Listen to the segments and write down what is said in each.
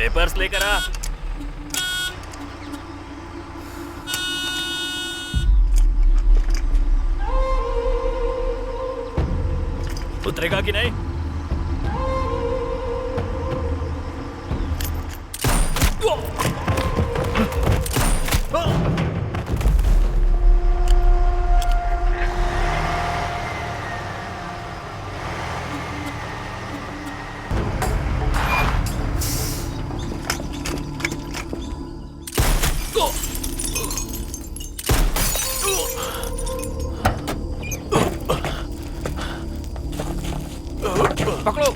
Papers लेकर आ। उतरेगा कि नहीं? पकड़ो।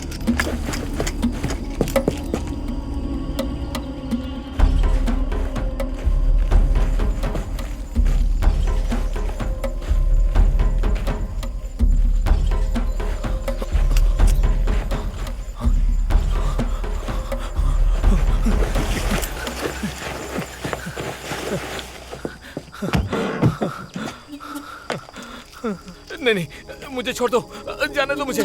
नहीं नहीं, मुझे छोड़ दो, जाने दो मुझे।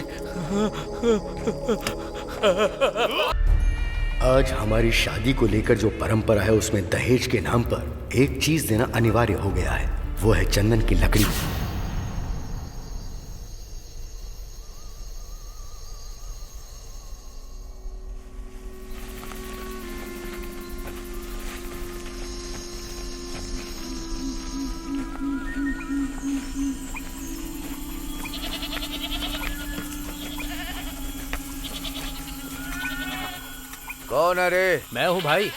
आज हमारी शादी को लेकर जो परंपरा है उसमें दहेज के नाम पर एक चीज देना अनिवार्य हो गया है, वो है चंदन की लकड़ी। कौन है रे? मैं हूँ भाई,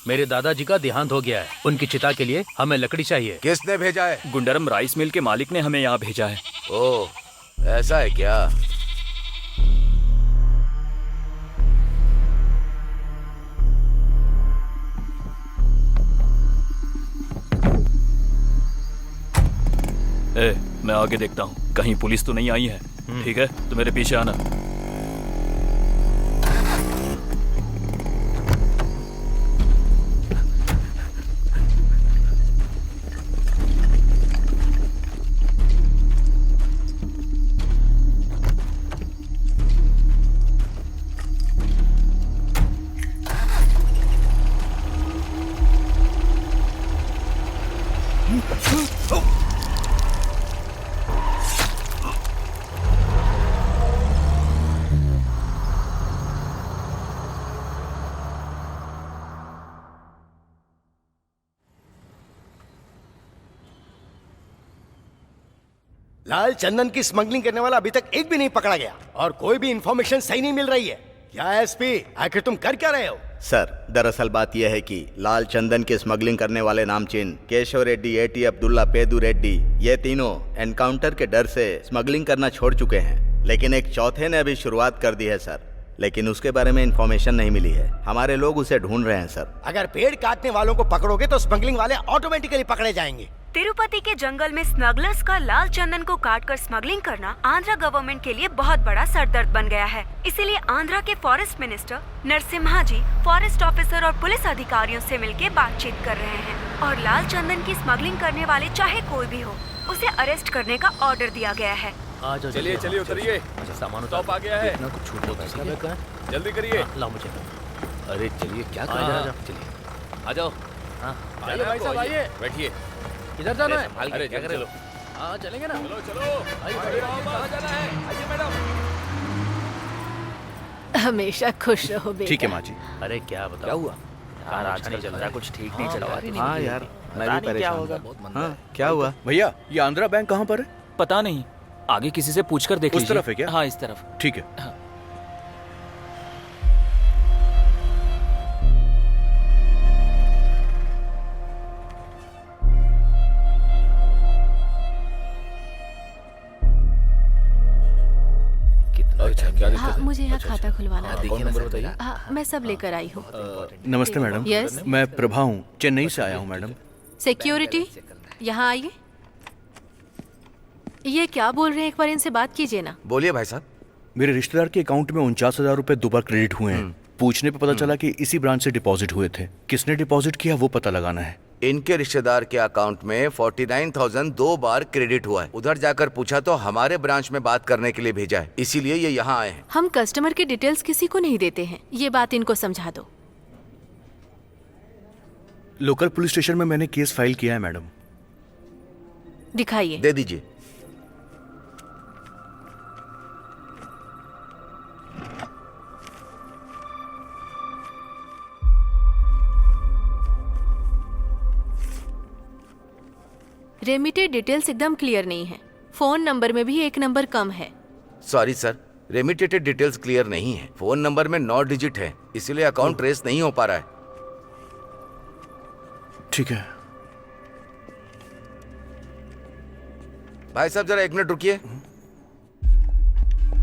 मेरे दादाजी का देहांत हो गया है, उनकी चिता के लिए हमें लकड़ी चाहिए। किसने भेजा है? गुंडरम राइस मिल के मालिक ने हमें यहाँ भेजा है। ओह, ऐसा है क्या? मैं आगे देखता हूँ, कहीं पुलिस तो नहीं आई है। ठीक है, तो मेरे पीछे आना। लाल चंदन की स्मगलिंग करने वाला अभी तक एक भी नहीं पकड़ा गया और कोई भी इंफॉर्मेशन सही नहीं मिल रही है। क्या एसपी, आखिर तुम कर क्या रहे हो? सर, दरअसल बात यह है कि लाल चंदन की स्मगलिंग करने वाले नामचीन केशव रेड्डी, एटी अब्दुल्ला, पेदू रेड्डी, ये तीनों एनकाउंटर के डर से स्मगलिंग करना छोड़ चुके हैं, लेकिन एक चौथे ने अभी शुरुआत कर दी है सर, लेकिन उसके बारे में इंफॉर्मेशन नहीं मिली है। हमारे लोग उसे ढूंढ रहे हैं सर। अगर पेड़ काटने वालों को पकड़ोगे तो स्मगलिंग वाले ऑटोमेटिकली पकड़े जाएंगे। तिरुपति के जंगल में स्मगलर्स का लाल चंदन को काटकर स्मगलिंग करना आंध्रा गवर्नमेंट के लिए बहुत बड़ा सरदर्द बन गया है। इसीलिए आंध्रा के फॉरेस्ट मिनिस्टर नरसिम्हा जी फॉरेस्ट ऑफिसर और पुलिस अधिकारियों से मिलकर बातचीत कर रहे हैं और लाल चंदन की स्मगलिंग करने वाले चाहे कोई भी हो, उसे अरेस्ट करने का ऑर्डर दिया गया है। चलिए चलिए उतरिए, सामान स्टॉप आ गया है। कुछ छूट तो पैसा जल्दी करिए। ला मुझे। अरे चलिए, क्या कर रहे हैं? चलिए आ जाओ। हाँ, आइए भाई साहब, आइए, बैठिए। किधर जाना है? अरे क्या करे लो? हाँ चलेंगे ना। चलो चलो, कहाँ जाना है? आइए मैडम। हमेशा खुश रहो बेटा। ठीक है माँ जी। अरे क्या बताओ, क्या हुआ? कार आज नहीं चल रहा, कुछ ठीक नहीं चल रहा। हाँ यार, मैं भी परेशान हूँ। हाँ, क्या हुआ? भैया, ये आंध्रा बैंक कहाँ पर है? पता नहीं, आगे किसी से पूछकर देख लीजिए। उस तरफ है क्या? हाँ, इस तरफ। ठीक है। हाँ। अच्छा, क्या दिक्कत हाँ, है? मुझे यहाँ खाता खुलवाना है। कौन नंबर बताइए? हाँ, मैं सब लेकर आई हूँ। नमस्ते मैडम। Yes? मैं प्रभा हूँ, चेन्नई से आया हूँ मैडम। सिक्योरिटी, यहाँ आइए। ये क्या बोल रहे हैं, एक बार इनसे बात कीजिए ना। बोलिए भाई साहब। मेरे रिश्तेदार के अकाउंट में 49,000 रुपए दोबारा क्रेडिट हुए हैं। पूछने पे पता चला कि इसी ब्रांच से डिपॉजिट हुए थे। किसने डिपॉजिट किया वो पता लगाना है। इनके रिश्तेदार के अकाउंट में 49,000 2 बार क्रेडिट हुआ है। उधर जाकर पूछा तो हमारे ब्रांच में बात करने के लिए भेजा है, इसीलिए ये यहाँ आए हैं। हम कस्टमर की डिटेल्स किसी को नहीं देते हैं, ये बात इनको समझा दो। लोकल पुलिस स्टेशन में मैंने केस फाइल किया है मैडम। दिखाइए। दे दीजिए। रेमिटेड डिटेल्स एकदम क्लियर नहीं है। फोन नंबर में भी एक नंबर कम है। Sorry sir, remitted details clear नहीं है। फोन नंबर में 9 डिजिट है, इसीलिए अकाउंट ट्रेस नहीं हो पा रहा है। ठीक है। भाई साहब जरा 1 मिनट रुकिए।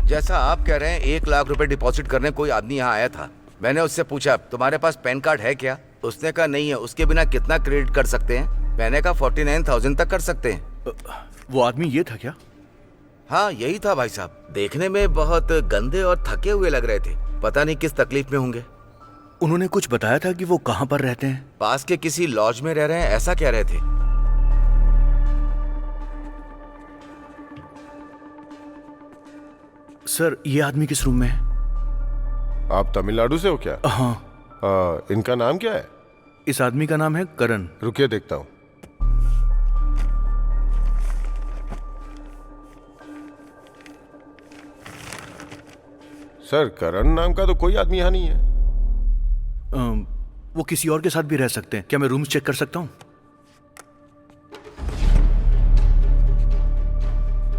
जैसा आप कह रहे हैं 1 लाख रुपए डिपॉजिट करने कोई आदमी यहाँ आया था। मैंने उससे पूछा तुम्हारे पास पैन कार्ड है क्या? उसने कहा नहीं है। उसके बिना कितना क्रेडिट कर सकते हैं? मैंने कहा 49,000 तक कर सकते हैं। वो आदमी ये था क्या? हाँ यही था भाई साहब। देखने में बहुत गंदे और थके हुए लग रहे थे। पता नहीं किस तकलीफ में होंगे। उन्होंने कुछ बताया था कि वो कहाँ पर रहते हैं? पास के किसी लॉज में रह रहे हैं ऐसा कह रहे थे। सर ये आदमी किस रूम में है? आप तमिलनाडु से हो क्या? हाँ। इनका नाम क्या है? इस आदमी का नाम है करण। रुकिए देखता हूँ। सर करण नाम का तो कोई आदमी यहाँ नहीं है। वो किसी और के साथ भी रह सकते हैं। क्या मैं रूम्स चेक कर सकता हूँ?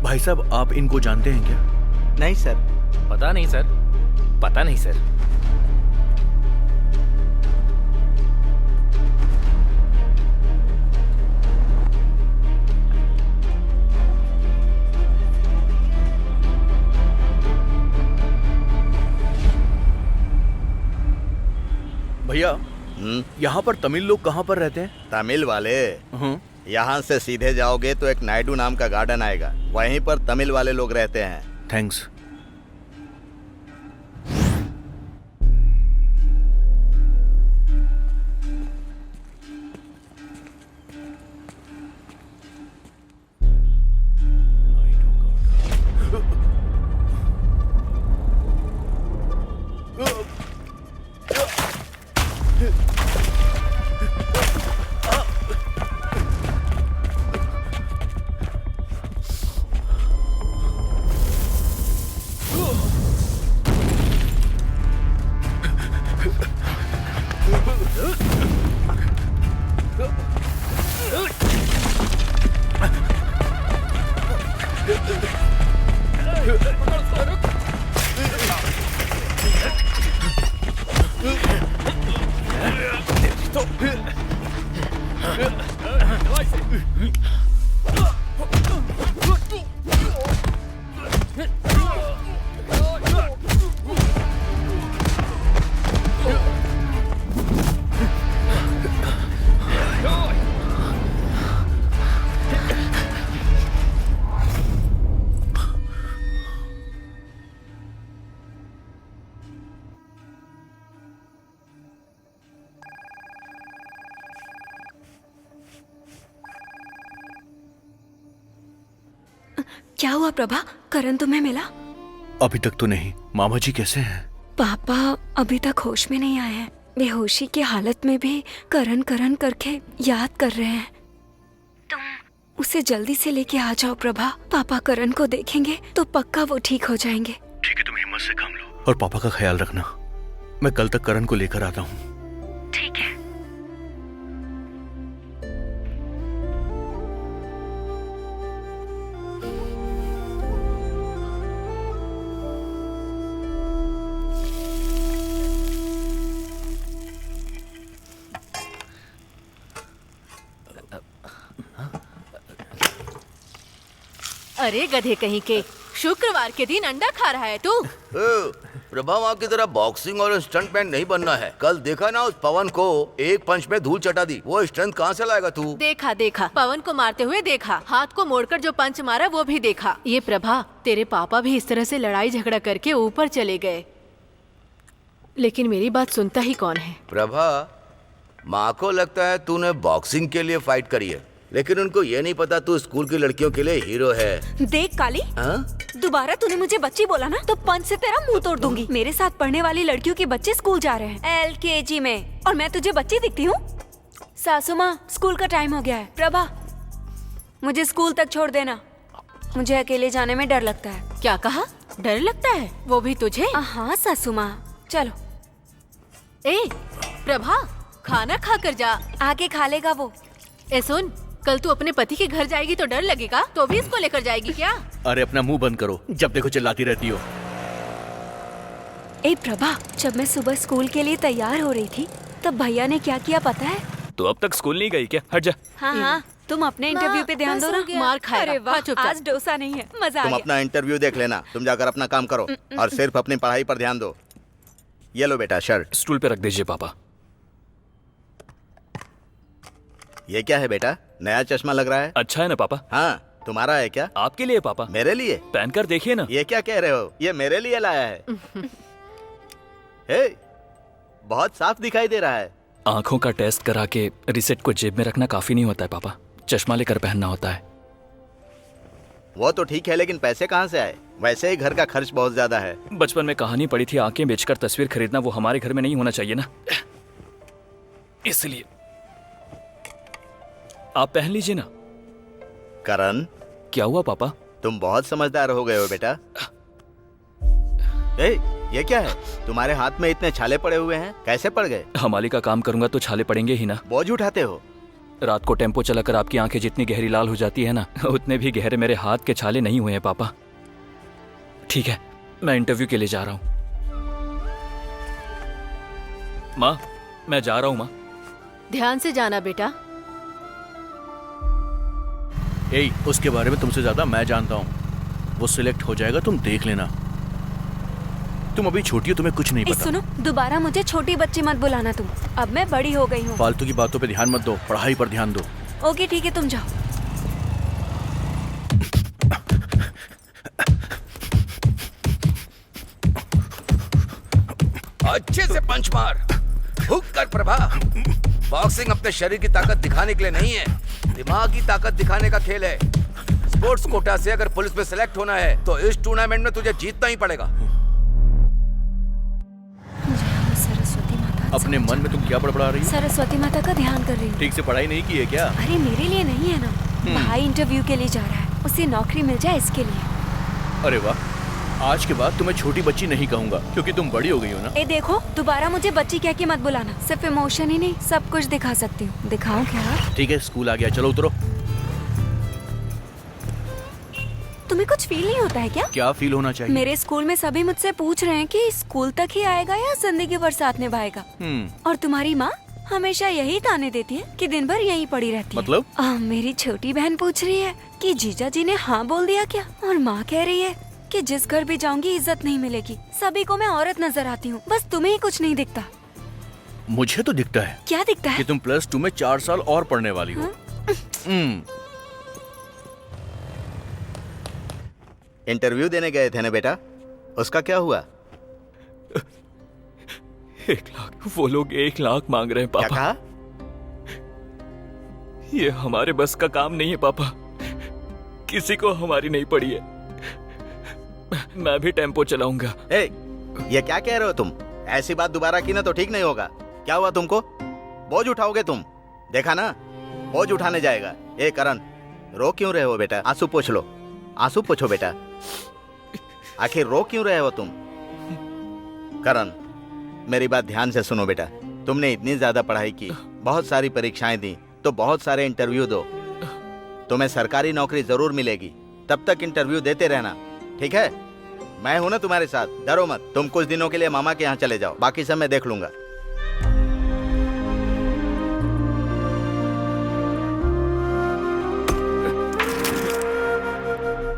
भाई साहब आप इनको जानते हैं क्या? नहीं सर। पता नहीं सर, पता नहीं सर। भैया यहाँ पर तमिल लोग कहाँ पर रहते हैं? तमिल वाले यहाँ से सीधे जाओगे तो एक नायडू नाम का गार्डन आएगा, वहीं पर तमिल वाले लोग रहते हैं। थैंक्स। क्या हुआ प्रभा? करण तुम्हें मिला? अभी तक तो नहीं। मामा जी कैसे हैं? पापा अभी तक होश में नहीं आए हैं। बेहोशी की हालत में भी करण करण करके याद कर रहे हैं। तुम उसे जल्दी से लेके आ जाओ प्रभा। पापा करण को देखेंगे तो पक्का वो ठीक हो जाएंगे। ठीक है, तुम हिम्मत से काम लो और पापा का ख्याल रखना। मैं कल तक करण को लेकर आता हूँ। ठीक है। अरे गधे कहीं के, शुक्रवार के दिन अंडा खा रहा है तू? प्रभा वहाँ की तरह बॉक्सिंग और स्टंटमैन नहीं बनना है। कल देखा ना उस पवन को, एक पंच में धूल चटा दी। वो स्ट्रेंथ कहाँ से लाएगा तू? देखा देखा, पवन को मारते हुए देखा, हाथ को मोड़कर जो पंच मारा वो भी देखा। ये प्रभा, तेरे पापा भी इस तरह से लड़ाई झगड़ा करके ऊपर चले गए, लेकिन मेरी बात सुनता ही कौन है? प्रभा, माँ को लगता है तूने बॉक्सिंग के लिए फाइट करी है, लेकिन उनको ये नहीं पता तू स्कूल की लड़कियों के लिए हीरो है। देख काली, दोबारा तूने मुझे बच्ची बोला ना तो पंच से तेरा मुंह तोड़ दूंगी। मेरे साथ पढ़ने वाली लड़कियों के बच्चे स्कूल जा रहे हैं LKG में, और मैं तुझे बच्ची दिखती हूँ? सासू माँ, स्कूल का टाइम हो गया है। प्रभा, मुझे स्कूल तक छोड़ देना। मुझे अकेले जाने में डर लगता है। क्या कहा? डर लगता है? वो भी तुझे? हाँ सासू माँ, चलो। ए प्रभा, खाना खा कर जा। आके खा लेगा वो। ए सुन, कल तू अपने पति के घर जाएगी तो डर लगेगा, तो भी इसको लेकर जाएगी क्या? अरे अपना मुंह बंद करो, जब देखो चिल्लाती रहती हो। ए प्रभा, जब मैं सुबह स्कूल के लिए तैयार हो रही थी तब भैया ने क्या किया पता है? तो अब तक स्कूल नहीं गई क्या? हट जा। हाँ, तुम अपने इंटरव्यू पे ध्यान दो ना। मार खाएगा। अरे वाह, हाँ, चुपचाप। आज डोसा नहीं है, मजा आ तुम गया। अपना इंटरव्यू देख लेना, तुम जाकर अपना काम करो और सिर्फ अपनी पढ़ाई पर ध्यान दो। ये लो बेटा शर्ट। स्टूल पे रख दीजिए पापा। ये क्या है बेटा? नया चश्मा लग रहा है। अच्छा है ना पापा? हाँ, तुम्हारा है क्या? आपके लिए पापा। मेरे लिए? पहन कर देखिए ना। ये क्या कह रहे हो? ये मेरे लिए लाया है। हे, बहुत साफ दिखाई दे रहा है। आंखों का टेस्ट करा के रिसेट को जेब में रखना काफी नहीं होता है पापा, चश्मा लेकर पहनना होता है। वो तो ठीक है, लेकिन पैसे कहाँ से आए? वैसे ही घर का खर्च बहुत ज्यादा है। बचपन में कहानी पढ़ी थी, आंखें बेचकर तस्वीर खरीदना वो हमारे घर में नहीं होना चाहिए ना, इसलिए आप पहन लीजिए ना। करण, क्या हुआ पापा? तुम बहुत समझदार हो गए हो बेटा। ए, ये क्या है? तुम्हारे हाथ में इतने छाले पड़े हुए हैं, कैसे पड़ गए? हमाली का काम करूंगा तो छाले पड़ेंगे ही ना। बोझ उठाते हो? रात को टेम्पो चलाकर आपकी आंखें जितनी गहरी लाल हो जाती है ना, उतने भी गहरे मेरे हाथ के छाले नहीं हुए हैं पापा। ठीक है, मैं इंटरव्यू के लिए जा रहा हूँ। माँ, मैं जा रहा हूँ माँ। ध्यान से जाना बेटा। ए, उसके बारे में तुमसे ज्यादा मैं जानता हूँ। वो सिलेक्ट हो जाएगा, तुम देख लेना। तुम अभी छोटी हो, तुम्हें कुछ नहीं पता। सुनो, दोबारा मुझे छोटी बच्ची मत बुलाना तुम। अब मैं बड़ी हो गई हूँ। फालतू की बातों पे ध्यान मत दो, पढ़ाई पर ध्यान दो। ओके ठीक है, तुम जाओ। अच्छे से पंच मार, हुक कर प्रभा। बॉक्सिंग अपने शरीर की ताकत दिखाने के लिए नहीं है, दिमाग की ताकत दिखाने का खेल है। स्पोर्ट्स कोटा से अगर पुलिस में सेलेक्ट होना है तो इस टूर्नामेंट में तुझे जीतना ही पड़ेगा। सरस्वती माता। अपने मन में तुम क्या बड़बड़ा रही हो? सरस्वती माता का ध्यान कर रही हूँ। ठीक से पढ़ाई नहीं की है क्या? अरे मेरे लिए नहीं है ना, भाई इंटरव्यू के लिए जा रहा है, उसे नौकरी मिल जाए इसके लिए। अरे वाह, आज के बाद तुम्हें छोटी बच्ची नहीं कहूंगा, क्योंकि तुम बड़ी हो गई हो ना। ए देखो, दोबारा मुझे बच्ची कह के मत बुलाना। सिर्फ इमोशन ही नहीं, सब कुछ दिखा सकती हूँ। दिखाऊं क्या? ठीक है, स्कूल आ गया, चलो उतरो। तुम्हें कुछ फील नहीं होता है क्या? क्या फील होना चाहिए? मेरे स्कूल में सभी मुझसे पूछ रहे हैं कि स्कूल तक ही आएगा या जिंदगी भर साथ निभाएगा। और तुम्हारी माँ हमेशा यही ताने देती है कि दिन भर यहीं पड़ी रहती है। मतलब? मेरी छोटी बहन पूछ रही है कि जीजा जी ने हाँ बोल दिया क्या, और माँ कह रही है कि जिस घर भी जाऊंगी इज्जत नहीं मिलेगी। सभी को मैं औरत नजर आती हूँ, बस तुम्हें ही कुछ नहीं दिखता। मुझे तो दिखता है। क्या दिखता है? कि तुम +2 में 4 साल और पढ़ने वाली हो। इंटरव्यू देने गए थे ना बेटा, उसका क्या हुआ? 1 लाख? वो लोग 1 लाख मांग रहे हैं क्या पापा। कहा? ये हमारे बस का काम नहीं है पापा, किसी को हमारी नहीं पड़ी है। मैं भी टेम्पो चलाऊंगा। ए, ये क्या कह रहे हो तुम? ऐसी बात दोबारा की ना तो ठीक नहीं होगा। क्या हुआ तुमको? बोझ उठाओगे तुम? देखा ना, बोझ उठाने जाएगा। ए करण, रो क्यों रहे हो बेटा? आंसू पोंछ लो, आंसू पोंछो बेटा। आखिर रो क्यों रहे हो तुम? करण, मेरी बात ध्यान से सुनो बेटा। तुमने इतनी ज्यादा पढ़ाई की, बहुत सारी परीक्षाएं दी, तो बहुत सारे इंटरव्यू दो। तुम्हें सरकारी नौकरी जरूर मिलेगी, तब तक इंटरव्यू देते रहना, ठीक है? मैं हूं ना तुम्हारे साथ, डरो मत। तुम कुछ दिनों के लिए मामा के यहाँ चले जाओ, बाकी सब मैं देख लूंगा।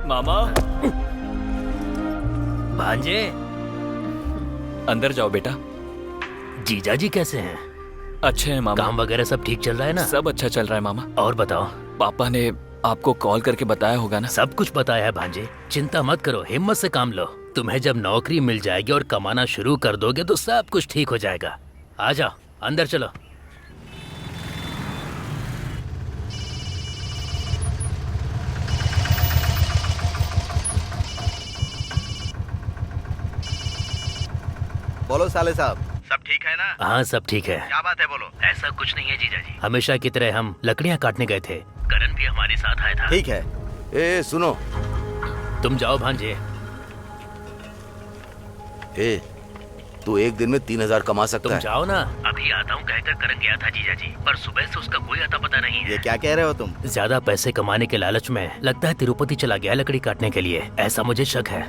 मामा, भांजे, अंदर जाओ बेटा। जीजा जी कैसे हैं? अच्छे हैं मामा। काम वगैरह सब ठीक चल रहा है ना? सब अच्छा चल रहा है मामा। और बताओ। पापा ने आपको कॉल करके बताया होगा ना? सब कुछ बताया है भांजे, चिंता मत करो, हिम्मत से काम लो। तुम्हें जब नौकरी मिल जाएगी और कमाना शुरू कर दोगे तो सब कुछ ठीक हो जाएगा। आ जाओ, अंदर चलो। बोलो साले साहब। सब ठीक है ना? हाँ सब ठीक है। क्या बात है, बोलो। ऐसा कुछ नहीं है जीजा जी, हमेशा की तरह हम लकड़ियाँ काटने गए थे, करण भी हमारे साथ आया था। ठीक है। ए सुनो, तुम जाओ भांजे। ए तू एक दिन में 3,000 कमा सकता तुम है। जाओ ना, अभी आता हूँ कहकर करण गया था जीजा जी, पर सुबह से उसका कोई अता पता नहीं है। ये क्या कह रहे हो तुम? ज्यादा पैसे कमाने के लालच में लगता है तिरुपति चला गया लकड़ी काटने के लिए, ऐसा मुझे शक है।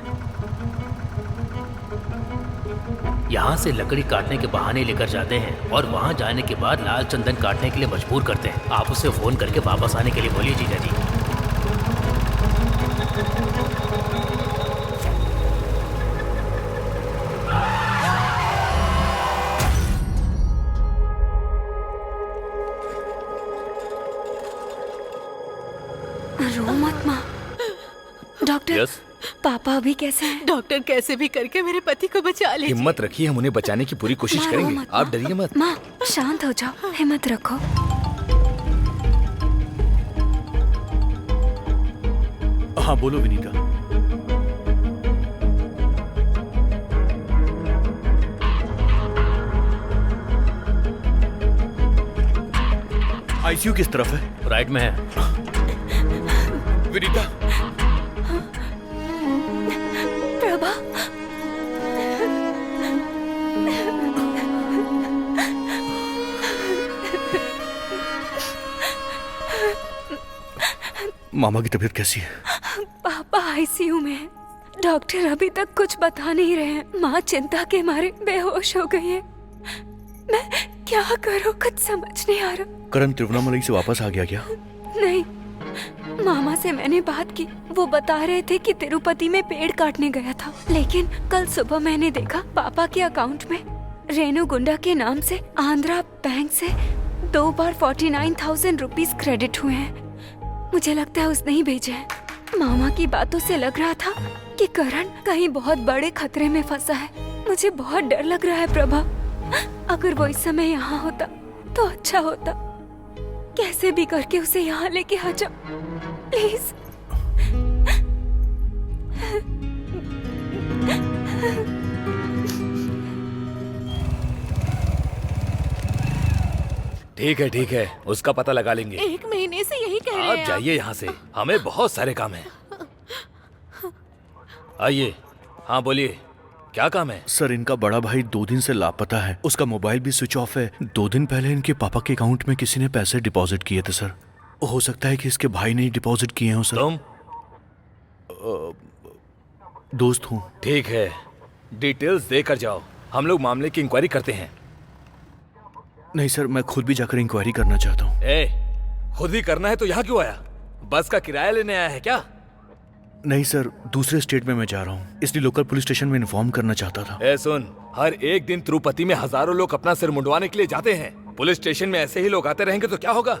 यहाँ से लकड़ी काटने के बहाने लेकर जाते हैं और वहाँ जाने के बाद लाल चंदन काटने के लिए मजबूर करते हैं। आप उसे फोन करके वापस आने के लिए बोलिए जीजा जी। रो मत माँ। Doctor yes? पापा अभी कैसे हैं? डॉक्टर कैसे भी करके मेरे पति को बचा ले। हिम्मत रखिए, हम उन्हें बचाने की पूरी कोशिश माँ, रो करेंगे। मत, आप माँ। डरिए मत। माँ शांत हो जाओ, हिम्मत रखो। हाँ बोलो विनीता। आईसीयू किस तरफ है? राइट में है। विनीता, प्रभा मामा की तबीयत कैसी है? पापा आईसीयू में है। डॉक्टर अभी तक कुछ बता नहीं रहे हैं। माँ चिंता के मारे बेहोश हो गई है। मैं क्या करूँ, कुछ समझ नहीं आ रहा। करण तिरुवन्नामलई से वापस आ गया क्या? नहीं, मामा से मैंने बात की, वो बता रहे थे कि तिरुपति में पेड़ काटने गया था, लेकिन कल सुबह मैंने देखा पापा के अकाउंट में रेणु गुंडा के नाम से आंध्रा बैंक से 2 बार 49,000 रुपीस क्रेडिट हुए हैं। मुझे लगता है उसने ही भेजे हैं। मामा की बातों से लग रहा था कि करण कहीं बहुत बड़े खतरे में फंसा है। मुझे बहुत डर लग रहा है प्रभा। अगर वो इस समय यहाँ होता तो अच्छा होता। कैसे भी करके उसे यहाँ लेके आ जाओ प्लीज। ठीक है, उसका पता लगा लेंगे। 1 महीने से यही कह रहे आप हैं। जाइए यहाँ से, हमें बहुत सारे काम हैं। आइए। हाँ बोलिए, क्या काम है? सर इनका बड़ा भाई 2 दिन से लापता है, उसका मोबाइल भी स्विच ऑफ है। 2 दिन पहले इनके पापा के अकाउंट में किसी ने पैसे डिपॉजिट किए थे सर। हो सकता है कि इसके भाई ने डिपॉजिट किए हो सर। तुम? दोस्त हूँ। ठीक है, डिटेल्स देकर जाओ, हम लोग मामले की इंक्वायरी करते हैं। नहीं सर, मैं खुद भी जाकर इंक्वायरी करना चाहता हूँ। खुद ही करना है तो यहाँ क्यों आया? बस का किराया लेने आया है क्या? नहीं सर, दूसरे स्टेट में मैं जा रहा हूँ, इसलिए लोकल पुलिस स्टेशन में इन्फॉर्म करना चाहता था। सुन, हर एक दिन तिरुपति में हजारों लोग अपना सिर मुंडवाने के लिए जाते हैं। पुलिस स्टेशन में ऐसे ही लोग आते रहेंगे तो क्या होगा?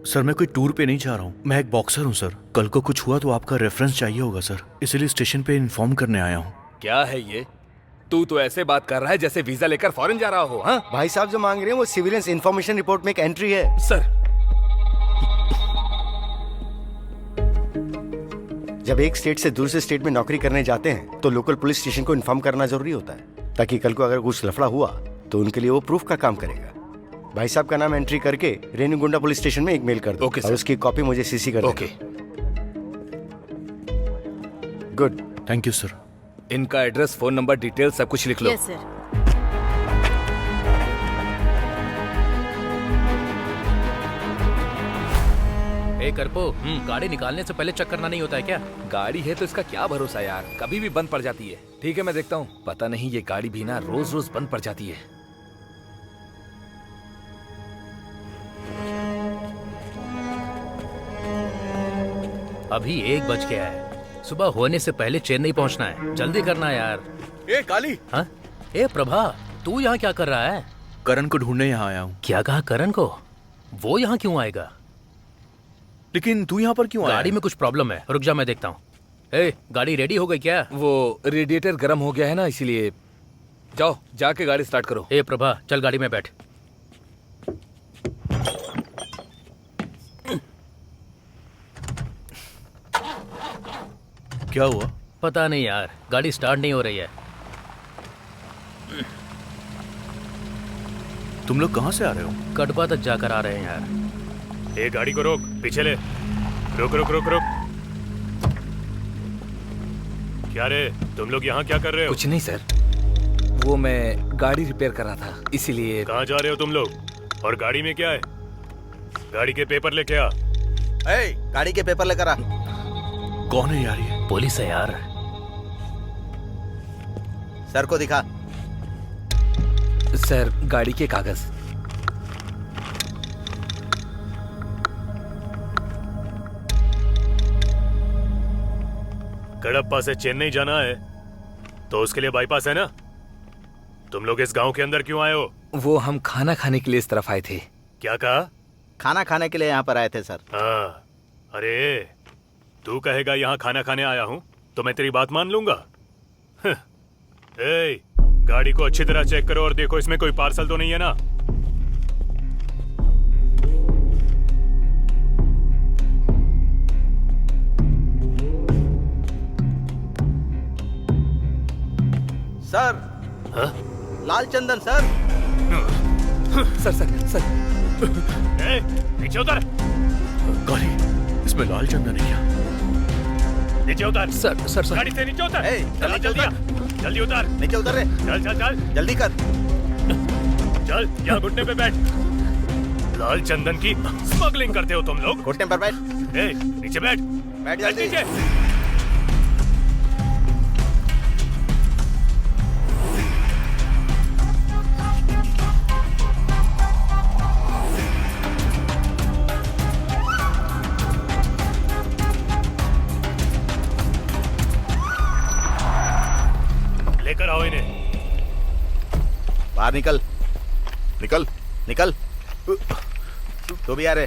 सर मैं कोई टूर पे नहीं जा रहा हूँ, मैं एक बॉक्सर हूँ सर। कल को कुछ हुआ तो आपका रेफरेंस चाहिए होगा सर, इसलिए स्टेशन पे इन्फॉर्म करने आया हूँ। क्या है ये? तू तो ऐसे बात कर रहा है जैसे वीजा लेकर फॉरेन जा रहा हो। हाँ भाई साहब जो मांग रहे हैं वो सिविलियंस इंफॉर्मेशन रिपोर्ट में एक एंट्री है। सर, जब एक स्टेट से दूसरे स्टेट में नौकरी करने जाते हैं तो लोकल पुलिस स्टेशन को इन्फॉर्म करना जरूरी होता है, ताकि कल को अगर कुछ लफड़ा हुआ तो उनके लिए वो प्रूफ का काम करेगा। भाई साहब का नाम एंट्री करके रेणुगुंडा पुलिस स्टेशन में एक मेल कर दो। ओके, और सर। उसकी कॉपी मुझे सीसी कर okay. Good. Thank you sir. इनका एड्रेस, फोन नंबर, डिटेल सब कुछ लिख लो। Yes sir. ए करपो, गाड़ी निकालने से पहले चेक करना नहीं होता है क्या? गाड़ी है तो इसका क्या भरोसा यार, कभी भी बंद पड़ जाती है। ठीक है मैं देखता हूँ। पता नहीं ये गाड़ी भी ना रोज रोज बंद पड़ जाती है। अभी 1 बज गया है, सुबह होने से पहले चेन्नई पहुंचना है, जल्दी करना यार। ए काली, हाँ? ए प्रभा, तू यहाँ क्या कर रहा है? करण को ढूंढने यहाँ आया हूँ। क्या कहा करण को? वो यहाँ क्यों आएगा? लेकिन तू यहाँ पर क्यों आया? गाड़ी में कुछ प्रॉब्लम है, रुक जा मैं देखता हूँ। ए, गाड़ी रेडी हो गई क्या? वो रेडिएटर गर्म हो गया है ना, इसीलिए। जाओ जाके गाड़ी स्टार्ट करो। ए प्रभा, चल गाड़ी में बैठ। क्या हुआ? पता नहीं यार, गाड़ी स्टार्ट नहीं हो रही है। तुम लोग कहाँ से आ रहे हो? कटबा तक जाकर आ रहे हैं यार। ए गाड़ी को रोक, पीछे ले। रुक रुक रुक रुक। क्या रे, तुम लोग यहाँ क्या कर रहे हो? कुछ नहीं सर, वो मैं गाड़ी रिपेयर कर रहा था, इसीलिए। कहाँ जा रहे हो तुम लोग? और गाड़ी में क्या है? गाड़ी के पेपर लेके आ। गाड़ी के पेपर लेकर आ। कौन है यार ये? पुलिस है यार। सर को दिखा। सर, गाड़ी के कागज। कडप्पा से चेन्नई जाना है तो उसके लिए बाईपास है ना? तुम लोग इस गांव के अंदर क्यों आए हो? वो हम खाना खाने के लिए इस तरफ आए थे। क्या कहा? खाना खाने के लिए यहाँ पर आए थे सर। हाँ, अरे तू कहेगा यहाँ खाना खाने आया हूँ तो मैं तेरी बात मान लूंगा? ए, गाड़ी को अच्छी तरह चेक करो और देखो इसमें कोई पार्सल तो नहीं है ना? सर। हाँ? लाल चंदन सर। Sir sir sir. ए, नीचे उतर। गाड़ी, इसमें लाल चंदन है क्या? नीचे उतर। Sir sir sir. गाड़ी से नीचे उतर। जल्दी जल्दी जल्दी उतर। नीचे उतर रे। चल चल चल जल्दी कर। चल, यहाँ घुटने पे बैठ। लाल चंदन की स्मगलिंग करते हो तुम लोग? घुटने पर बैठ। ए, नीचे बैठ। बैठ जल्दी। नीचे। लेकर आओ इन्हें। बाहर निकल। निकल। निकल। तू भी आ रे।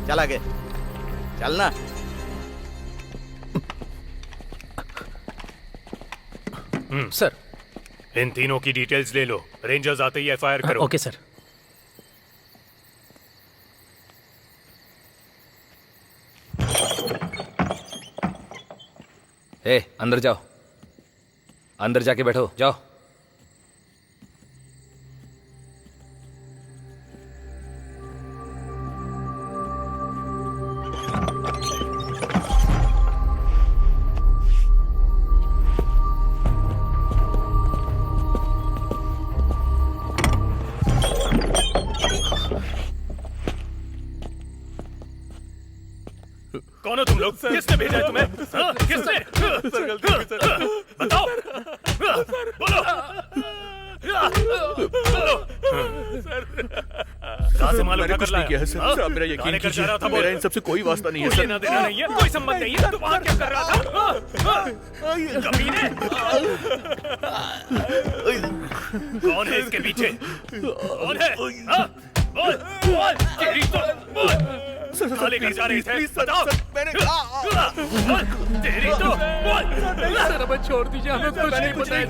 चल आगे। चल ना। सर। इन तीनों की डिटेल्स ले लो। रेंजर्स आते ही एफआईआर करो। Okay sir. ए, अंदर जाओ। अंदर जाके बैठो, जाओ। कौन हो तुम लोग? किसने भेजा है तुम्हें? हाँ? किसने? बताओ। बोलो। कहाँ से मालूम क्या कर रहा है? सर, आप मेरा यकीन कीजिए, मेरा इन सबसे कोई वास्ता नहीं है सर। लेना देना नहीं है, कोई संबंध नहीं है। तो वहाँ क्या कर रहा था? कमीने। कौन है इसके पीछे? कौन है? हाँ? बोल, बोल, तेरी तो बोल। साले कहीं जा रहे थे? बताओ। मैंने बोल, तेरी तो बोल। सर, हमें छोड़ दीजिए, हमें कुछ नहीं पता है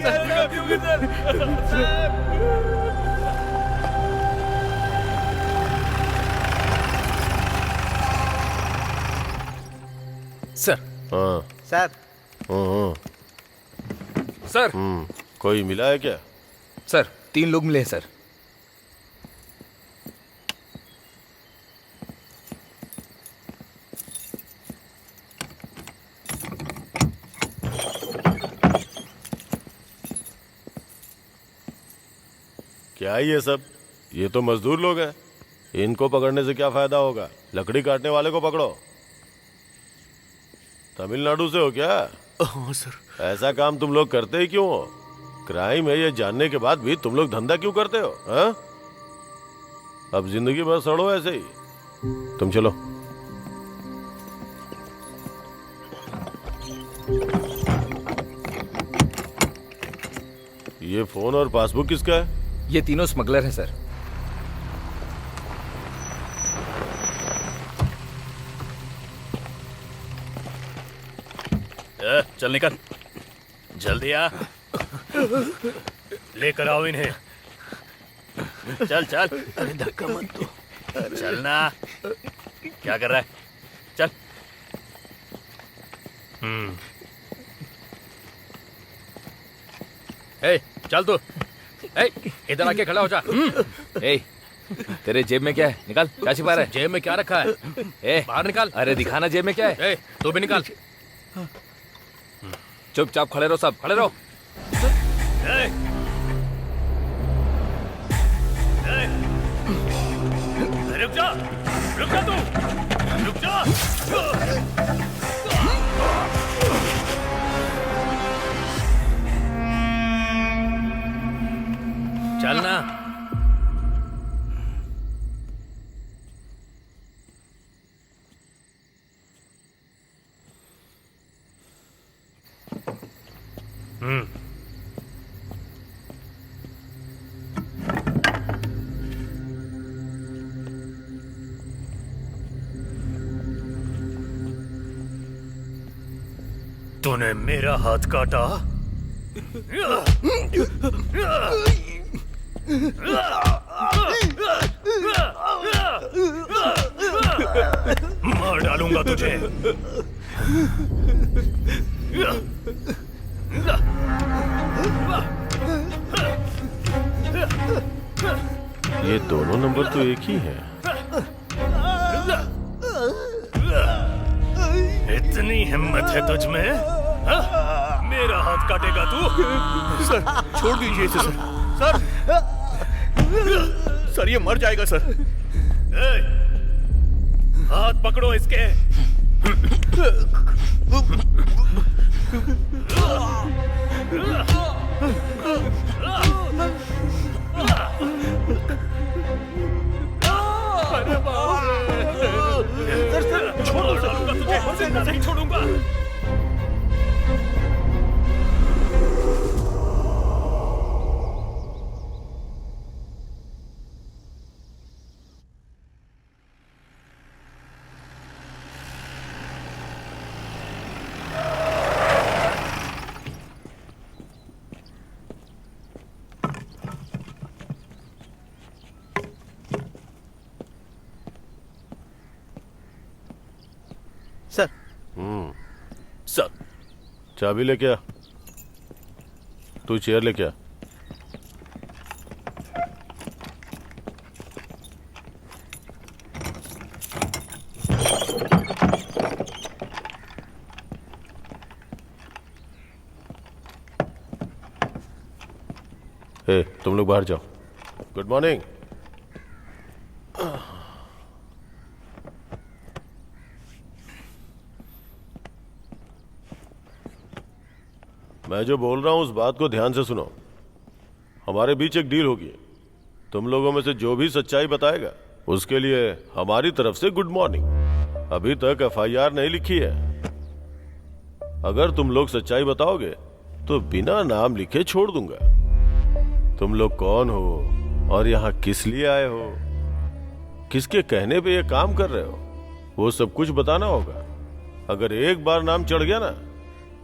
सर। हाँ। सर। सर। कोई मिला है क्या? सर, 3 लोग मिले हैं सर। क्या है ये सब? ये तो मजदूर लोग हैं। इनको पकड़ने से क्या फायदा होगा? लकड़ी काटने वाले को पकड़ो। तमिलनाडु से हो क्या? हाँ सर। ऐसा काम तुम लोग करते ही क्यों हो? क्राइम है ये जानने के बाद भी तुम लोग धंधा क्यों करते हो? हाँ? अब जिंदगी भर सड़ो ऐसे ही। तुम चलो। ये फोन और पासबुक किसका है? ये तीनों स्मगलर हैं सर। चल निकल, जल्दी आ। लेकर आओ इन्हें। चल चल। अरे धक्का मत दो। चलना। क्या कर रहा है? चल। ए, चल तू। ए, इधर आके खड़ा हो जा। ए, तेरे जेब में क्या है? निकाल, क्या छिपा रहा है? जेब में क्या रखा है? ए, बाहर निकाल। अरे दिखाना जेब में क्या है? ए, तू भी निकाल। चुपचाप खड़े रहो, सब खड़े रहो। ए, ए, रुक जा तू, रुक जा। चल ना। तूने मेरा हाथ काटा। मार डालूंगा तुझे। ये दोनों नंबर तो एक ही है। इतनी हिम्मत है तुझ में? हा? मेरा हाथ काटेगा तू? सर छोड़ दीजिए इसे सर। सर ये मर जाएगा सर। ए, हाथ पकड़ो इसके। अरे बाप रे। सर छोड़ो सर, जिंदा नहीं छोड़ूंगा। सर। सर चाबी लेके आ। तू चेयर लेके आ। ए, तुम लोग बाहर जाओ। Good morning. मैं जो बोल रहा हूं उस बात को ध्यान से सुनो। हमारे बीच एक डील होगी। तुम लोगों में से जो भी सच्चाई बताएगा उसके लिए हमारी तरफ से गुड मॉर्निंग। अभी तक एफआईआर नहीं लिखी है। अगर तुम लोग सच्चाई बताओगे तो बिना नाम लिखे छोड़ दूंगा। तुम लोग कौन हो और यहाँ किस लिए आए हो, किसके कहने पे ये काम कर रहे हो, वो सब कुछ बताना होगा। अगर एक बार नाम चढ़ गया ना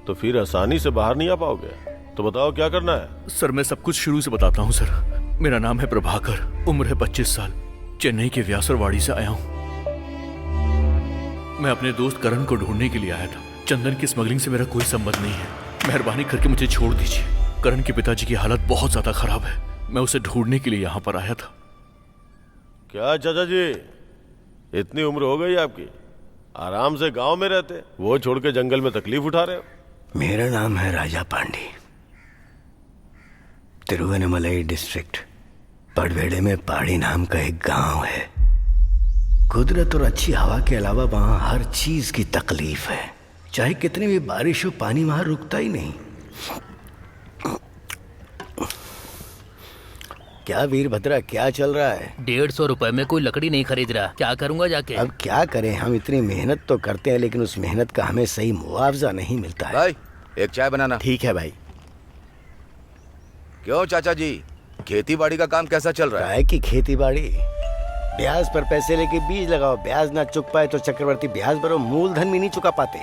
तो फिर आसानी से बाहर नहीं आ पाओगे। तो बताओ क्या करना है? सर मैं सब कुछ शुरू से बताता हूँ सर। मेरा नाम है प्रभाकर, उम्र है 25 साल, चेन्नई के व्यासरवाड़ी से आया हूँ। मैं अपने दोस्त करण को ढूंढने के लिए आया था। चंदन की स्मगलिंग से मेरा कोई संबंध नहीं है। मेहरबानी करके मुझे छोड़ दीजिए। करण के पिताजी की हालत बहुत ज्यादा खराब है। मैं उसे ढूंढने के लिए यहाँ पर आया था। क्या चाचा जी, इतनी उम्र हो गई आपकी, आराम से गांव में रहते, वो छोड़ के जंगल में तकलीफ उठा रहे हो? मेरा नाम है राजा पांडे, तिरुवन्नमलई डिस्ट्रिक्ट पड़वेड़े में पहाड़ी नाम का एक गांव है। कुदरत और अच्छी हवा के अलावा वहां हर चीज की तकलीफ है। चाहे कितनी भी बारिश हो, पानी वहां रुकता ही नहीं। क्या वीरभद्रा, क्या चल रहा है? 150 रुपए में कोई लकड़ी नहीं खरीद रहा। क्या करूंगा जाके? अब क्या करें, हम इतनी मेहनत तो करते हैं लेकिन उस मेहनत का हमें सही मुआवजा नहीं मिलता है। भाई एक चाय बनाना। ठीक है भाई। क्यों चाचा जी, खेती बाड़ी का काम कैसा चल रहा है? काय की खेती बाड़ी? ब्याज पर पैसे लेके बीज लगाओ, ब्याज ना चुक पाए तो चक्रवर्ती ब्याज भरो, मूलधन भी नहीं चुका पाते।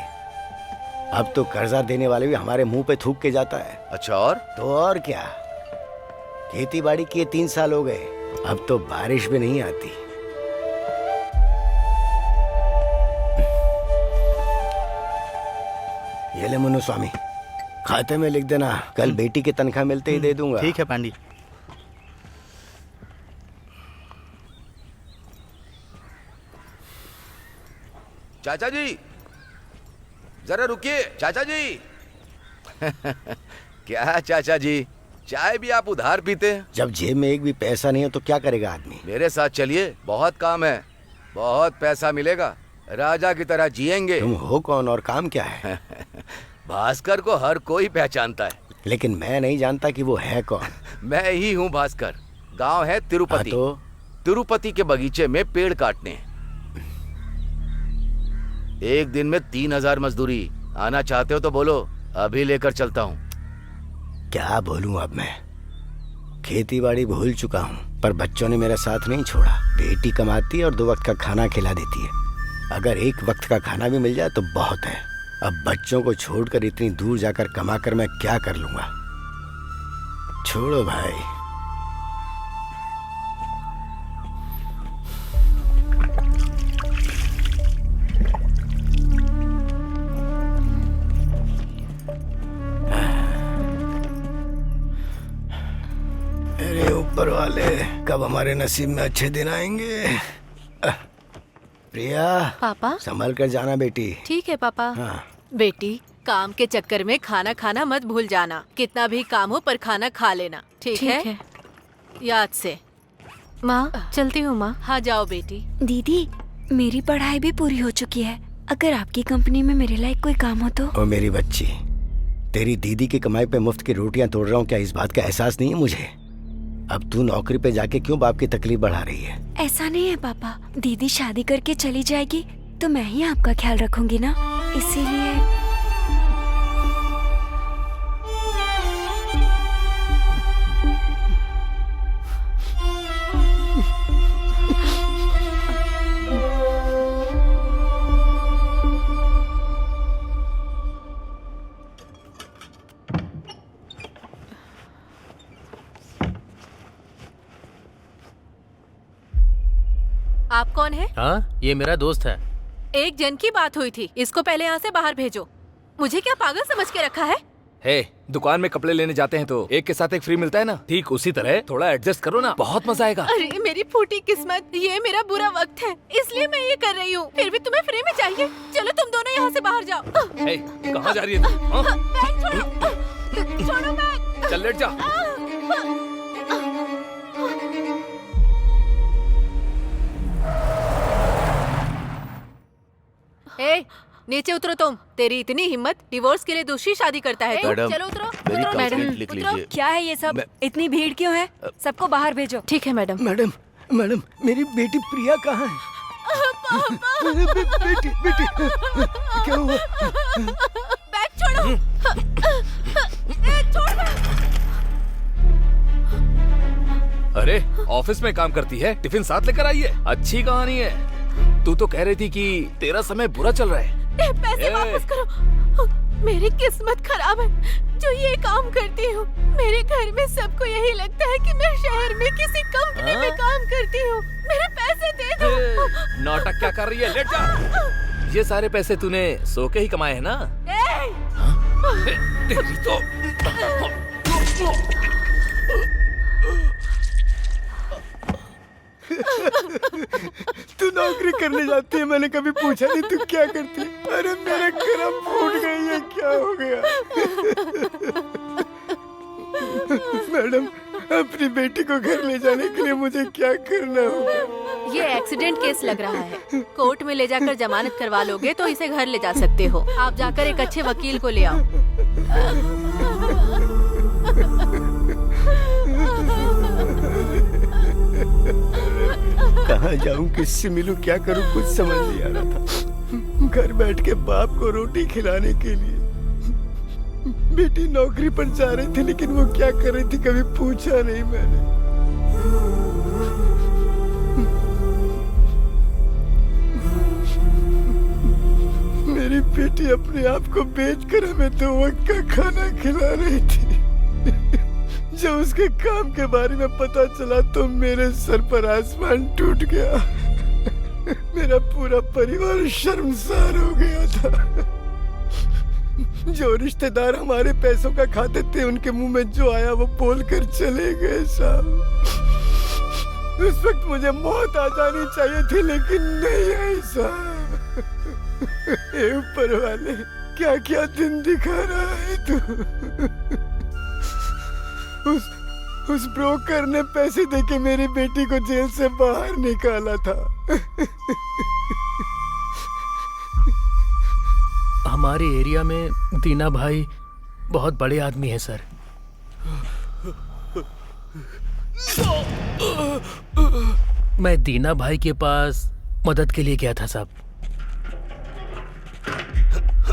अब तो कर्जा देने वाले भी हमारे मुंह पे थूक के जाता है। अच्छा, और तो और क्या, खेती बाड़ी किए 3 साल हो गए, अब तो बारिश भी नहीं आती। ये ले मुन्नू स्वामी, खाते में लिख देना, कल बेटी की तनख्वाह मिलते ही दे दूंगा। ठीक है पांडी। चाचा जी जरा रुकिए चाचा जी। क्या चाचा जी, चाय भी आप उधार पीते हैं? जब जेब में एक भी पैसा नहीं है तो क्या करेगा आदमी? मेरे साथ चलिए, बहुत काम है, बहुत पैसा मिलेगा, राजा की तरह जिएंगे। तुम हो कौन और काम क्या है? भास्कर को हर कोई पहचानता है, लेकिन मैं नहीं जानता कि वो है कौन। मैं ही हूँ भास्कर। गांव है तिरुपति। तो तिरुपति के बगीचे में पेड़ काटने हैं। एक दिन में 3000 मजदूरी। आना चाहते हो तो बोलो, अभी लेकर चलता हूँ। क्या बोलूं अब मैं? खेती बाड़ी भूल चुका हूँ, पर बच्चों ने मेरा साथ नहीं छोड़ा। बेटी कमाती है और 2 वक्त का खाना खिला देती है। अगर 1 वक्त का खाना भी मिल जाए तो बहुत है। अब बच्चों को छोड़कर इतनी दूर जाकर कमाकर मैं क्या कर लूंगा? छोड़ो भाई। अरे ऊपर वाले, कब हमारे नसीब में अच्छे दिन आएंगे? प्रिया, पापा संभल कर जाना बेटी। ठीक है पापा। हाँ। बेटी, काम के चक्कर में खाना खाना मत भूल जाना। कितना भी काम हो पर खाना खा लेना, ठीक है? याद से। माँ चलती हूँ माँ। हाँ जाओ बेटी। दीदी, मेरी पढ़ाई भी पूरी हो चुकी है। अगर आपकी कंपनी में मेरे लायक कोई काम हो तो। ओ मेरी बच्ची, तेरी दीदी की कमाई पे मुफ्त की रोटियां तोड़ रहा हूँ, क्या इस बात का एहसास नहीं है मुझे? अब तू नौकरी पे जाके क्यों बाप की तकलीफ बढ़ा रही है? ऐसा नहीं है पापा, दीदी शादी करके चली जाएगी तो मैं ही आपका ख्याल रखूंगी ना, इसीलिए। आप कौन है? हाँ, ये मेरा दोस्त है। एक जन की बात हुई थी, इसको पहले यहाँ से बाहर भेजो। मुझे क्या पागल समझ के रखा है? हे, दुकान में कपड़े लेने जाते हैं तो एक के साथ एक फ्री मिलता है ना, ठीक उसी तरह थोड़ा एडजस्ट करो ना, बहुत मजा आएगा। अरे मेरी फूटी किस्मत, ये मेरा बुरा वक्त है, इसलिए मैं ये कर रही हूँ। फिर भी तुम्हें फ्री में चाहिए? चलो तुम दोनों यहाँ से बाहर जाओ। हे, कहाँ जा रही है तू? हाँ? बैग छोड़ो, छोड़ो बैग। चल लेट जा। ए, नीचे उतरो तुम। तेरी इतनी हिम्मत, डिवोर्स के लिए दूसरी शादी करता है तू? मैडम, चलो उतरो, मेरी उतरो कंप्लेंट मैडम, लिख उतरो। लीजिए। क्या है ये सब? इतनी भीड़ क्यों है? सबको बाहर भेजो। ठीक है मैडम। मैडम, मैडम, मेरी बेटी प्रिया कहाँ है? बेटी, बेटी, क्या हुआ? बैग छोड़ो। ए, छोड़ बैग। अरे ऑफिस में काम करती है, टिफिन साथ लेकर आई है। अच्छी कहानी है। तू तो कह रही थी कि तेरा समय बुरा चल रहा है। पैसे वापस करो। मेरी किस्मत खराब है जो ये काम करती हूँ। मेरे घर में सबको यही लगता है कि मैं शहर में किसी कंपनी में काम करती हूँ। मेरे पैसे दे दो। नाटक क्या कर रही है? लेट जा। ये सारे पैसे तूने सो के ही कमाए हैं ना? तेरी तो तू नौकरी करने जाती है, मैंने कभी पूछा नहीं तू क्या करती है? अरे मेरे करम फूट गई है, क्या हो गया? मैडम, अपनी बेटी को घर ले जाने के लिए मुझे क्या करना होगा? ये एक्सीडेंट केस लग रहा है। कोर्ट में ले जाकर जमानत करवा लोगे तो इसे घर ले जा सकते हो। आप जाकर एक अच्छे वकील को ले आओ। कहाँ जाऊँ, किससे मिलूं, क्या करूँ, कुछ समझ नहीं आ रहा था। घर बैठ के बाप को रोटी खिलाने के लिए बेटी नौकरी पर जा रही थी, लेकिन वो क्या कर रही थी कभी पूछा नहीं मैंने। मेरी बेटी अपने आप को बेचकर हमें 2 वक्त का खाना खिला रही थी। जब उसके काम के बारे में पता चला तो मेरे सर पर आसमान टूट गया। मेरा पूरा परिवार शर्मसार हो गया था। जो रिश्तेदार हमारे पैसों का खाते थे उनके मुंह में जो आया वो बोलकर चले गए साहब। उस वक्त मुझे मौत आ जानी चाहिए थी लेकिन नहीं आई साहब। हे ऊपर वाले, क्या क्या दिन दिखा रहा है तू। उस ब्रोकर ने पैसे देके मेरी बेटी को जेल से बाहर निकाला था। हमारे एरिया में दीना भाई बहुत बड़े आदमी है सर। मैं दीना भाई के पास मदद के लिए गया था साहब।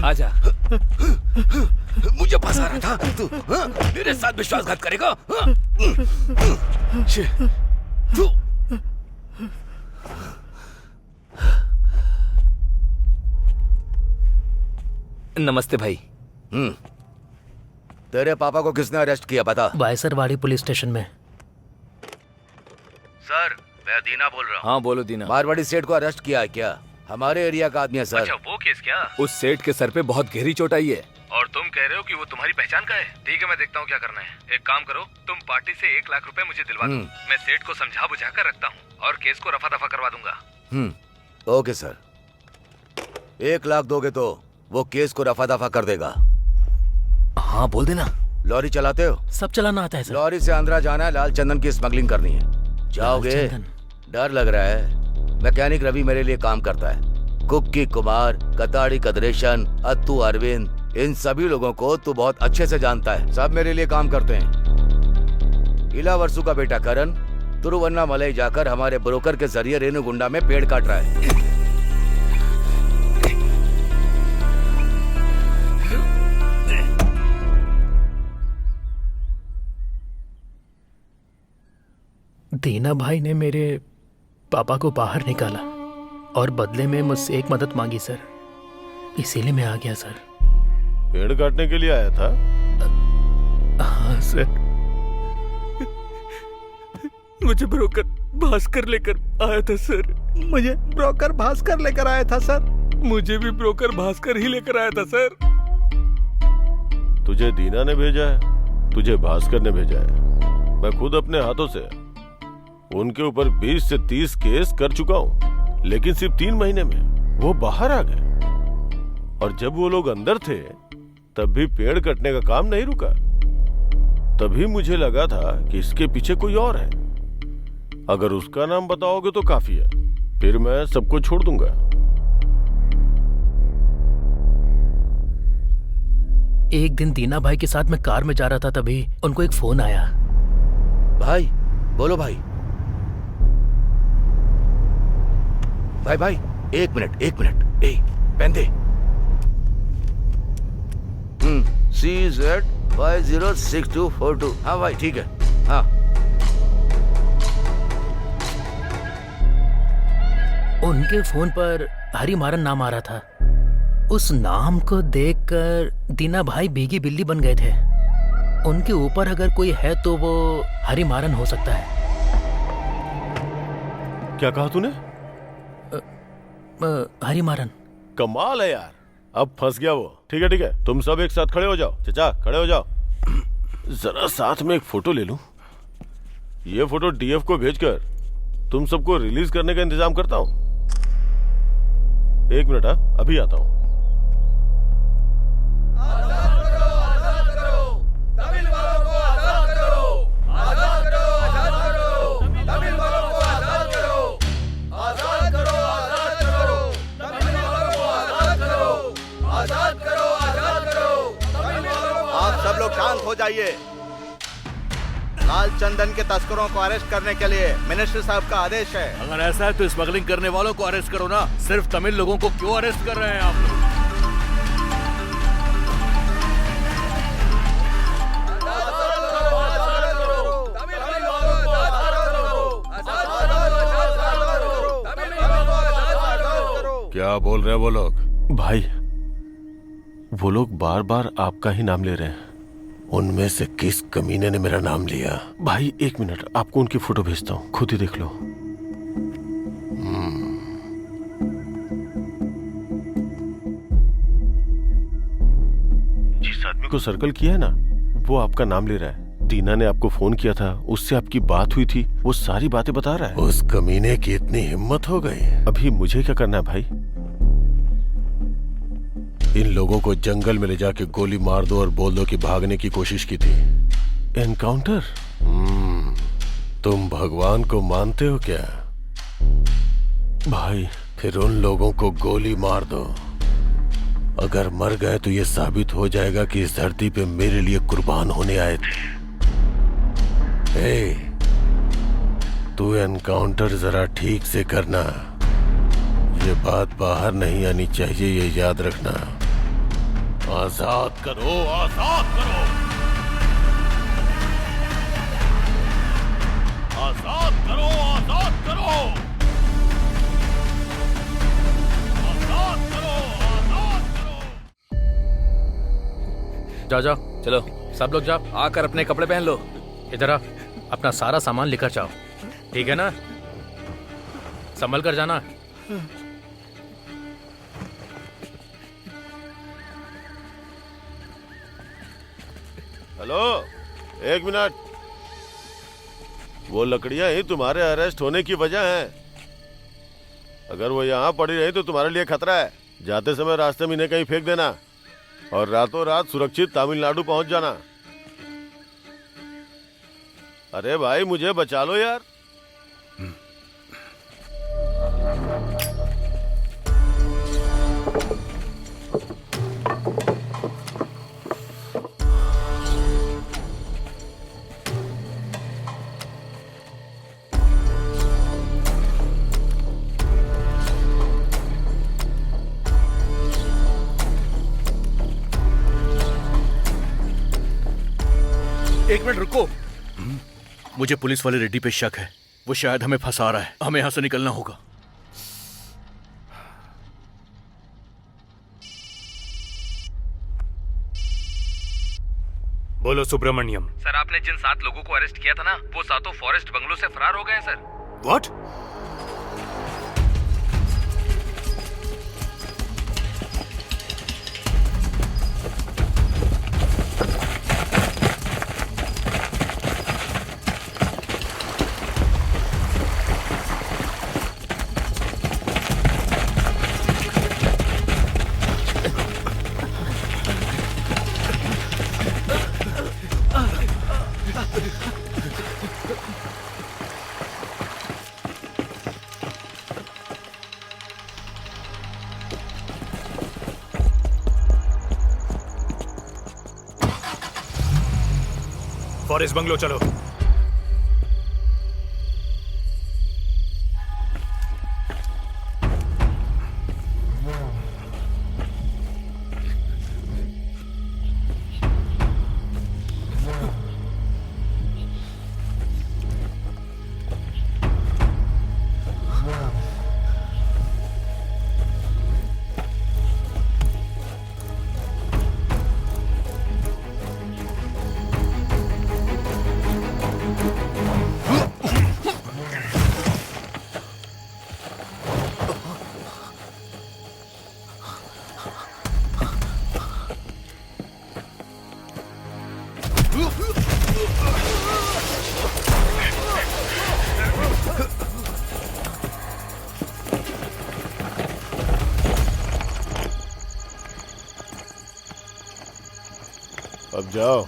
आजा। मुझे फंसा रहा था तू, हाँ? मेरे साथ विश्वासघात करेगा, हाँ? तू नमस्ते भाई। तेरे पापा को किसने अरेस्ट किया पता? बायसरवाड़ी पुलिस स्टेशन में। सर, मैं दीना बोल रहा हूँ। हाँ बोलो दीना। मारवाड़ी सेठ को अरेस्ट किया है क्या? हमारे एरिया का आदमी है सर। अच्छा वो केस क्या? उस सेठ के सर पे बहुत गहरी चोट आई है। और तुम कह रहे हो कि वो तुम्हारी पहचान का है? ठीक है, मैं देखता हूँ क्या करना है। एक काम करो, तुम पार्टी से 1 लाख रुपए मुझे दिलवा दो। मैं सेठ को समझा बुझा कर रखता हूँ और केस को रफा दफा करवा दूंगा। Okay sir. 1 लाख दोगे तो वो केस को रफा दफा कर देगा। हाँ बोल देना। लॉरी चलाते हो? सब चलाना आता है सर। लॉरी से आंध्रा जाना है, लाल चंदन की स्मगलिंग करनी है। जाओगे? डर लग रहा है? मैकेनिक रवि मेरे लिए काम करता है। कुक्की कुमार, कताड़ी कदरेशन, अत्तू अरविंद, इन सभी लोगों को तू बहुत अच्छे से जानता है। सब मेरे लिए काम करते हैं। इला वर्सु का बेटा करण तिरुवन्नामलई जाकर हमारे ब्रोकर के जरिए रेणुगुंडा में पेड़ काट रहा है। दीना भाई ने मेरे पापा को बाहर निकाला और बदले में मुझसे एक मदद मांगी सर, इसीलिए मैं आ गया सर। पेड़ काटने के लिए आया था? हाँ सर। मुझे ब्रोकर भास्कर लेकर आया था सर। मुझे ब्रोकर भास्कर लेकर आया था सर। मुझे भी ब्रोकर भास्कर ही लेकर आया था सर। तुझे दीना ने भेजा है, तुझे भास्कर ने भेजा है। मैं खुद अपने हाथों से उनके ऊपर 20 से 30 केस कर चुका हूं, लेकिन सिर्फ 3 महीने में वो बाहर आ गए। और जब वो लोग अंदर थे तब भी पेड़ कटने का काम नहीं रुका। तभी मुझे लगा था कि इसके पीछे कोई और है। अगर उसका नाम बताओगे तो काफी है, फिर मैं सबको छोड़ दूंगा। एक दिन दीना भाई के साथ मैं कार में जा रहा था, तभी उनको एक फोन आया। भाई बोलो भाई। भाई 1 मिनट। ए पेन दे। CZ506242। हाँ भाई ठीक है। हाँ उनके फोन पर हरिमारन नाम आ रहा था। उस नाम को देखकर दीना भाई भीगी बिल्ली बन गए थे। उनके ऊपर अगर कोई है तो वो हरिमारन हो सकता है। क्या कहा तूने? हरिमारन। कमाल है यार, अब फंस गया वो। ठीक है, तुम सब एक साथ खड़े हो जाओ। चचा खड़े हो जाओ। जरा साथ में एक फोटो ले लूं। ये फोटो डीएफ को भेजकर तुम सबको रिलीज करने का इंतजाम करता हूं। 1 मिनट, हाँ अभी आता हूं। सब लोग शांत हो जाइए। लाल चंदन के तस्करों को अरेस्ट करने के लिए मिनिस्टर साहब का आदेश है। अगर ऐसा है तो स्मगलिंग करने वालों को अरेस्ट करो ना। सिर्फ तमिल लोगों को क्यों अरेस्ट कर रहे हैं आप लोग? क्या बोल रहे हैं वो लोग? भाई वो लोग बार बार आपका ही नाम ले रहे हैं। उनमें से किस कमीने ने मेरा नाम लिया? भाई 1 मिनट, आपको उनकी फोटो भेजता हूँ, खुद ही देख लो। जिस आदमी को सर्कल किया है ना, वो आपका नाम ले रहा है। दीना ने आपको फोन किया था, उससे आपकी बात हुई थी, वो सारी बातें बता रहा है। उस कमीने की इतनी हिम्मत हो गई। अभी मुझे क्या करना है भाई? इन लोगों को जंगल में ले जाके गोली मार दो और बोल दो कि भागने की कोशिश की थी। एनकाउंटर? तुम भगवान को मानते हो क्या? भाई फिर उन लोगों को गोली मार दो। अगर मर गए तो ये साबित हो जाएगा कि इस धरती पे मेरे लिए कुर्बान होने आए थे। तू एनकाउंटर जरा ठीक से करना। ये बात बाहर नहीं आनी चाहिए, ये याद रखना। आजाद करो, आजाद करो, आजाद करो, आजाद करो, आजाद करो, आजाद करो। जाओ जाओ, चलो सब लोग जाओ। आकर अपने कपड़े पहन लो। इधर आ, अपना सारा सामान लेकर जाओ, ठीक है ना? संभल कर जाना। हेलो, एक मिनट। वो लकड़ियां ही तुम्हारे अरेस्ट होने की वजह हैं। अगर वो यहाँ पड़ी रही तो तुम्हारे लिए खतरा है। जाते समय रास्ते में इन्हें कहीं फेंक देना और रातों रात सुरक्षित तमिलनाडु पहुंच जाना। अरे भाई, मुझे बचा लो यार। एक मिनट रुको। मुझे पुलिस वाले रेड्डी पे शक है। वो शायद हमें फंसा रहा है। हमें यहां से निकलना होगा। बोलो सुब्रमण्यम। सर, आपने जिन 7 लोगों को अरेस्ट किया था ना, वो 7 फॉरेस्ट बंगलो से फरार हो गए हैं सर। व्हाट? फॉरेस्ट बंगलो चलो। अब जाओ।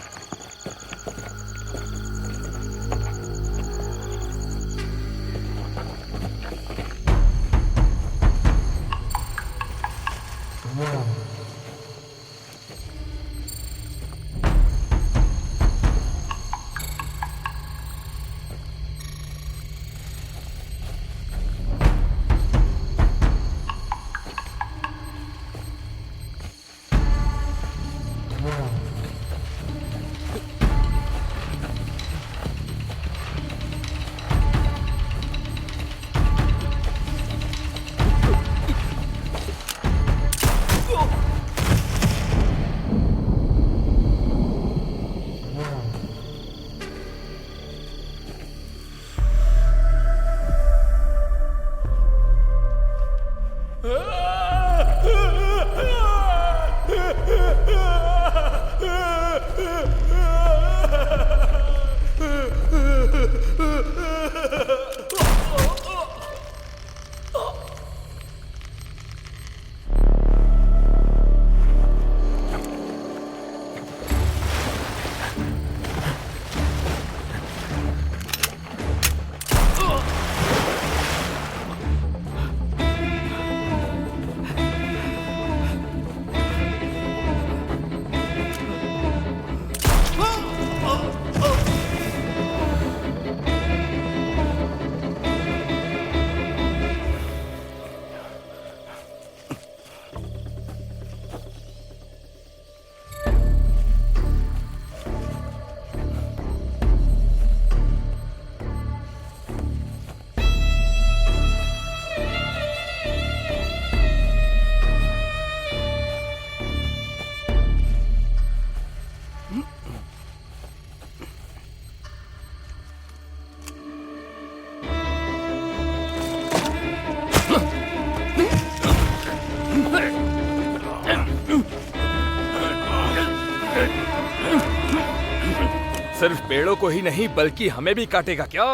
सिर्फ पेड़ों को ही नहीं बल्कि हमें भी काटेगा क्या?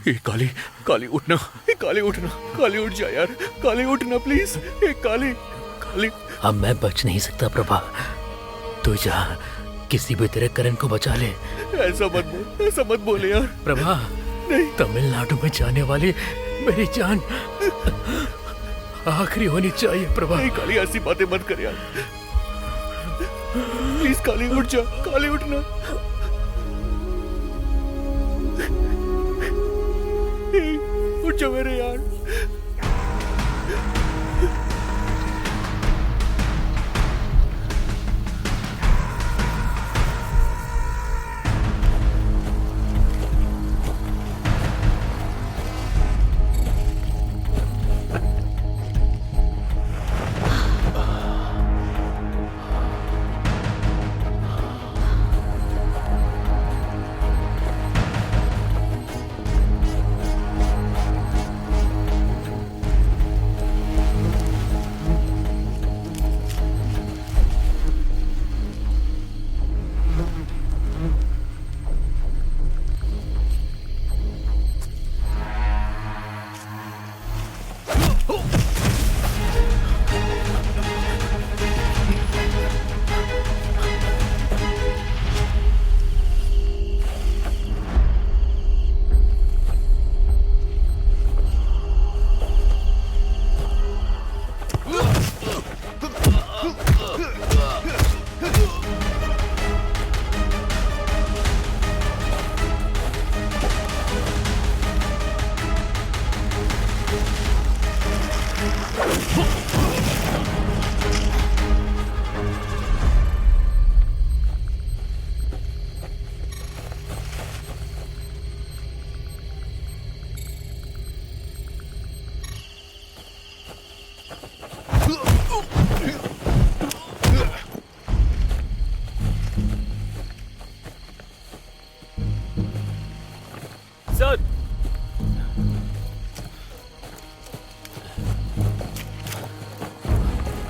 काली काली काली उठना, काली उठना, काली उठ जा यार, काली उठना प्लीज, काली काली। अब मैं बच नहीं सकता प्रभा, तू जा किसी भी तरह करण को बचा ले। ऐसा मत बोल, ऐसा मत बोले यार। प्रभा नहीं, तमिलनाडु में जाने वाली मेरी जान आखिरी होनी चाहिए प्रभा। काली ऐसी बातें मत कर यार, प्लीज काली उठ जा, काली उठना। उठ जा मेरे यार। सर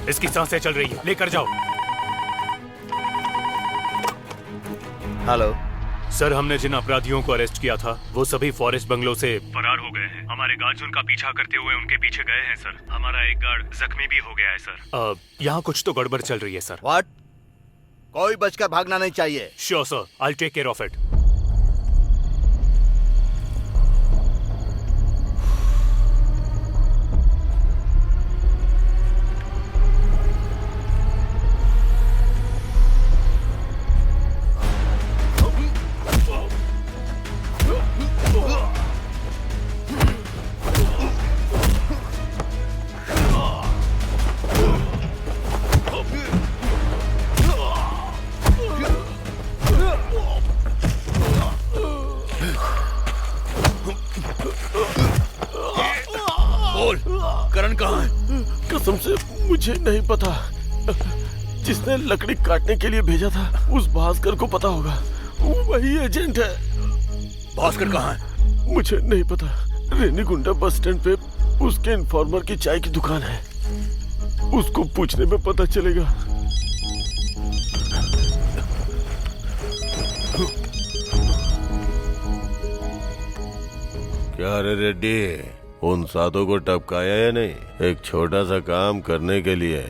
इसकी सांसें चल रही है, लेकर जाओ। हेलो सर, हमने जिन अपराधियों को अरेस्ट किया था वो सभी फॉरेस्ट बंगलो से फरार हो गए हैं। हमारे गार्ड्स उनका पीछा करते हुए उनके पीछे गए हैं सर। हमारा एक गार्ड जख्मी भी हो गया है सर। यहाँ कुछ तो गड़बड़ चल रही है सर। व्हाट? कोई बचकर भागना नहीं चाहिए। Sure sir, I will take care of it. Karan कहाँ है? कसम से मुझे नहीं पता। जिसने लकड़ी काटने के लिए भेजा था उस भास्कर को पता होगा, वही एजेंट है। भास्कर कहाँ है? मुझे नहीं पता। रेनीगुंडा बस स्टैंड पे उसके इन्फॉर्मर की चाय की दुकान है, उसको पूछने में पता चलेगा। क्या रे रेड्डी, उन सातों को टपकाया या नहीं? एक छोटा सा काम करने के लिए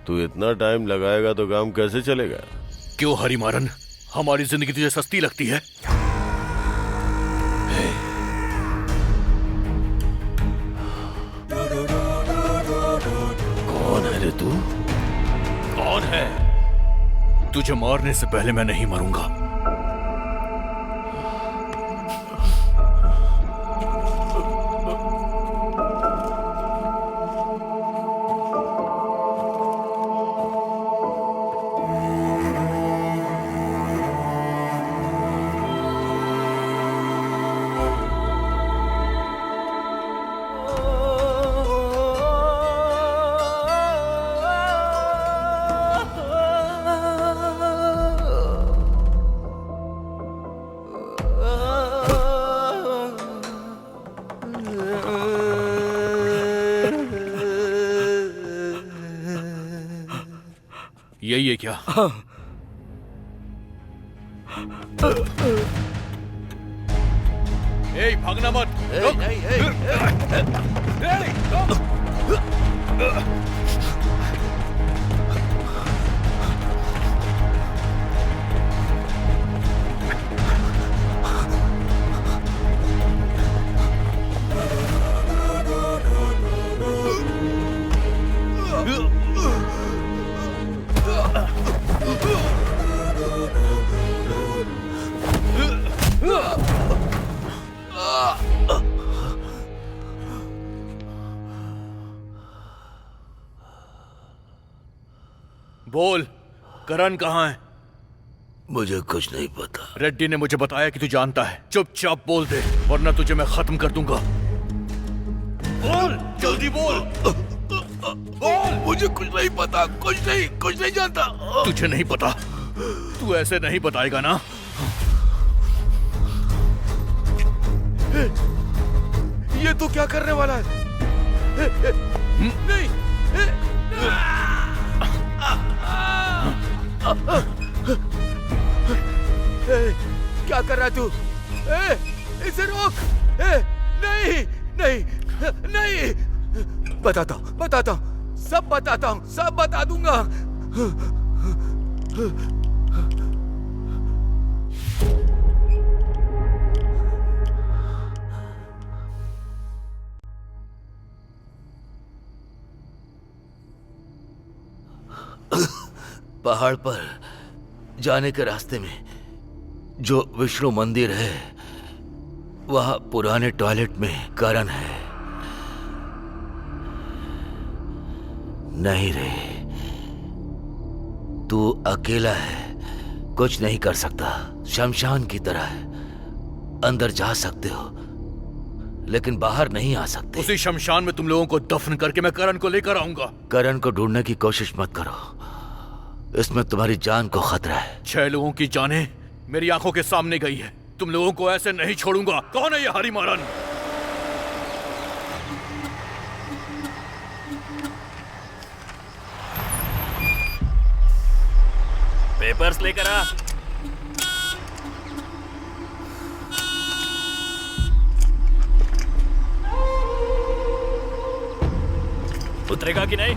तू इतना टाइम लगाएगा तो काम कैसे चलेगा? क्यों हरिमारन, हमारी जिंदगी तुझे सस्ती लगती है? कौन है रे तू? कौन है? तुझे मारने से पहले मैं नहीं मरूंगा। यही है क्या? ए, भागना मत। बोल, करण कहाँ है? मुझे कुछ नहीं पता। रेड्डी ने मुझे बताया कि तू जानता है। चुपचाप बोल दे, वरना तुझे मैं खत्म कर दूंगा। बोल, जल्दी बोल। बोल। मुझे कुछ नहीं पता, कुछ नहीं जानता। तुझे नहीं पता? तू ऐसे नहीं बताएगा ना? ये तू क्या करने वाला है? नहीं। क्या कर रहा है तू? इसे रोक। नहीं नहीं नहीं। बताता हूँ, सब बता दूंगा। पहाड़ पर जाने के रास्ते में जो विष्णु मंदिर है, वहां पुराने टॉयलेट में करण है। नहीं रे, तू अकेला है, कुछ नहीं कर सकता। शमशान की तरह है, अंदर जा सकते हो लेकिन बाहर नहीं आ सकते। उसी शमशान में तुम लोगों को दफन करके मैं करण को लेकर आऊंगा। करण को ढूंढने की कोशिश मत करो, इसमें तुम्हारी जान को खतरा है। 6 लोगों की जानें मेरी आंखों के सामने गई है। तुम लोगों को ऐसे नहीं छोड़ूंगा। कौन है ये हरिमारन? पेपर्स लेकर आ। उतरेगा कि नहीं?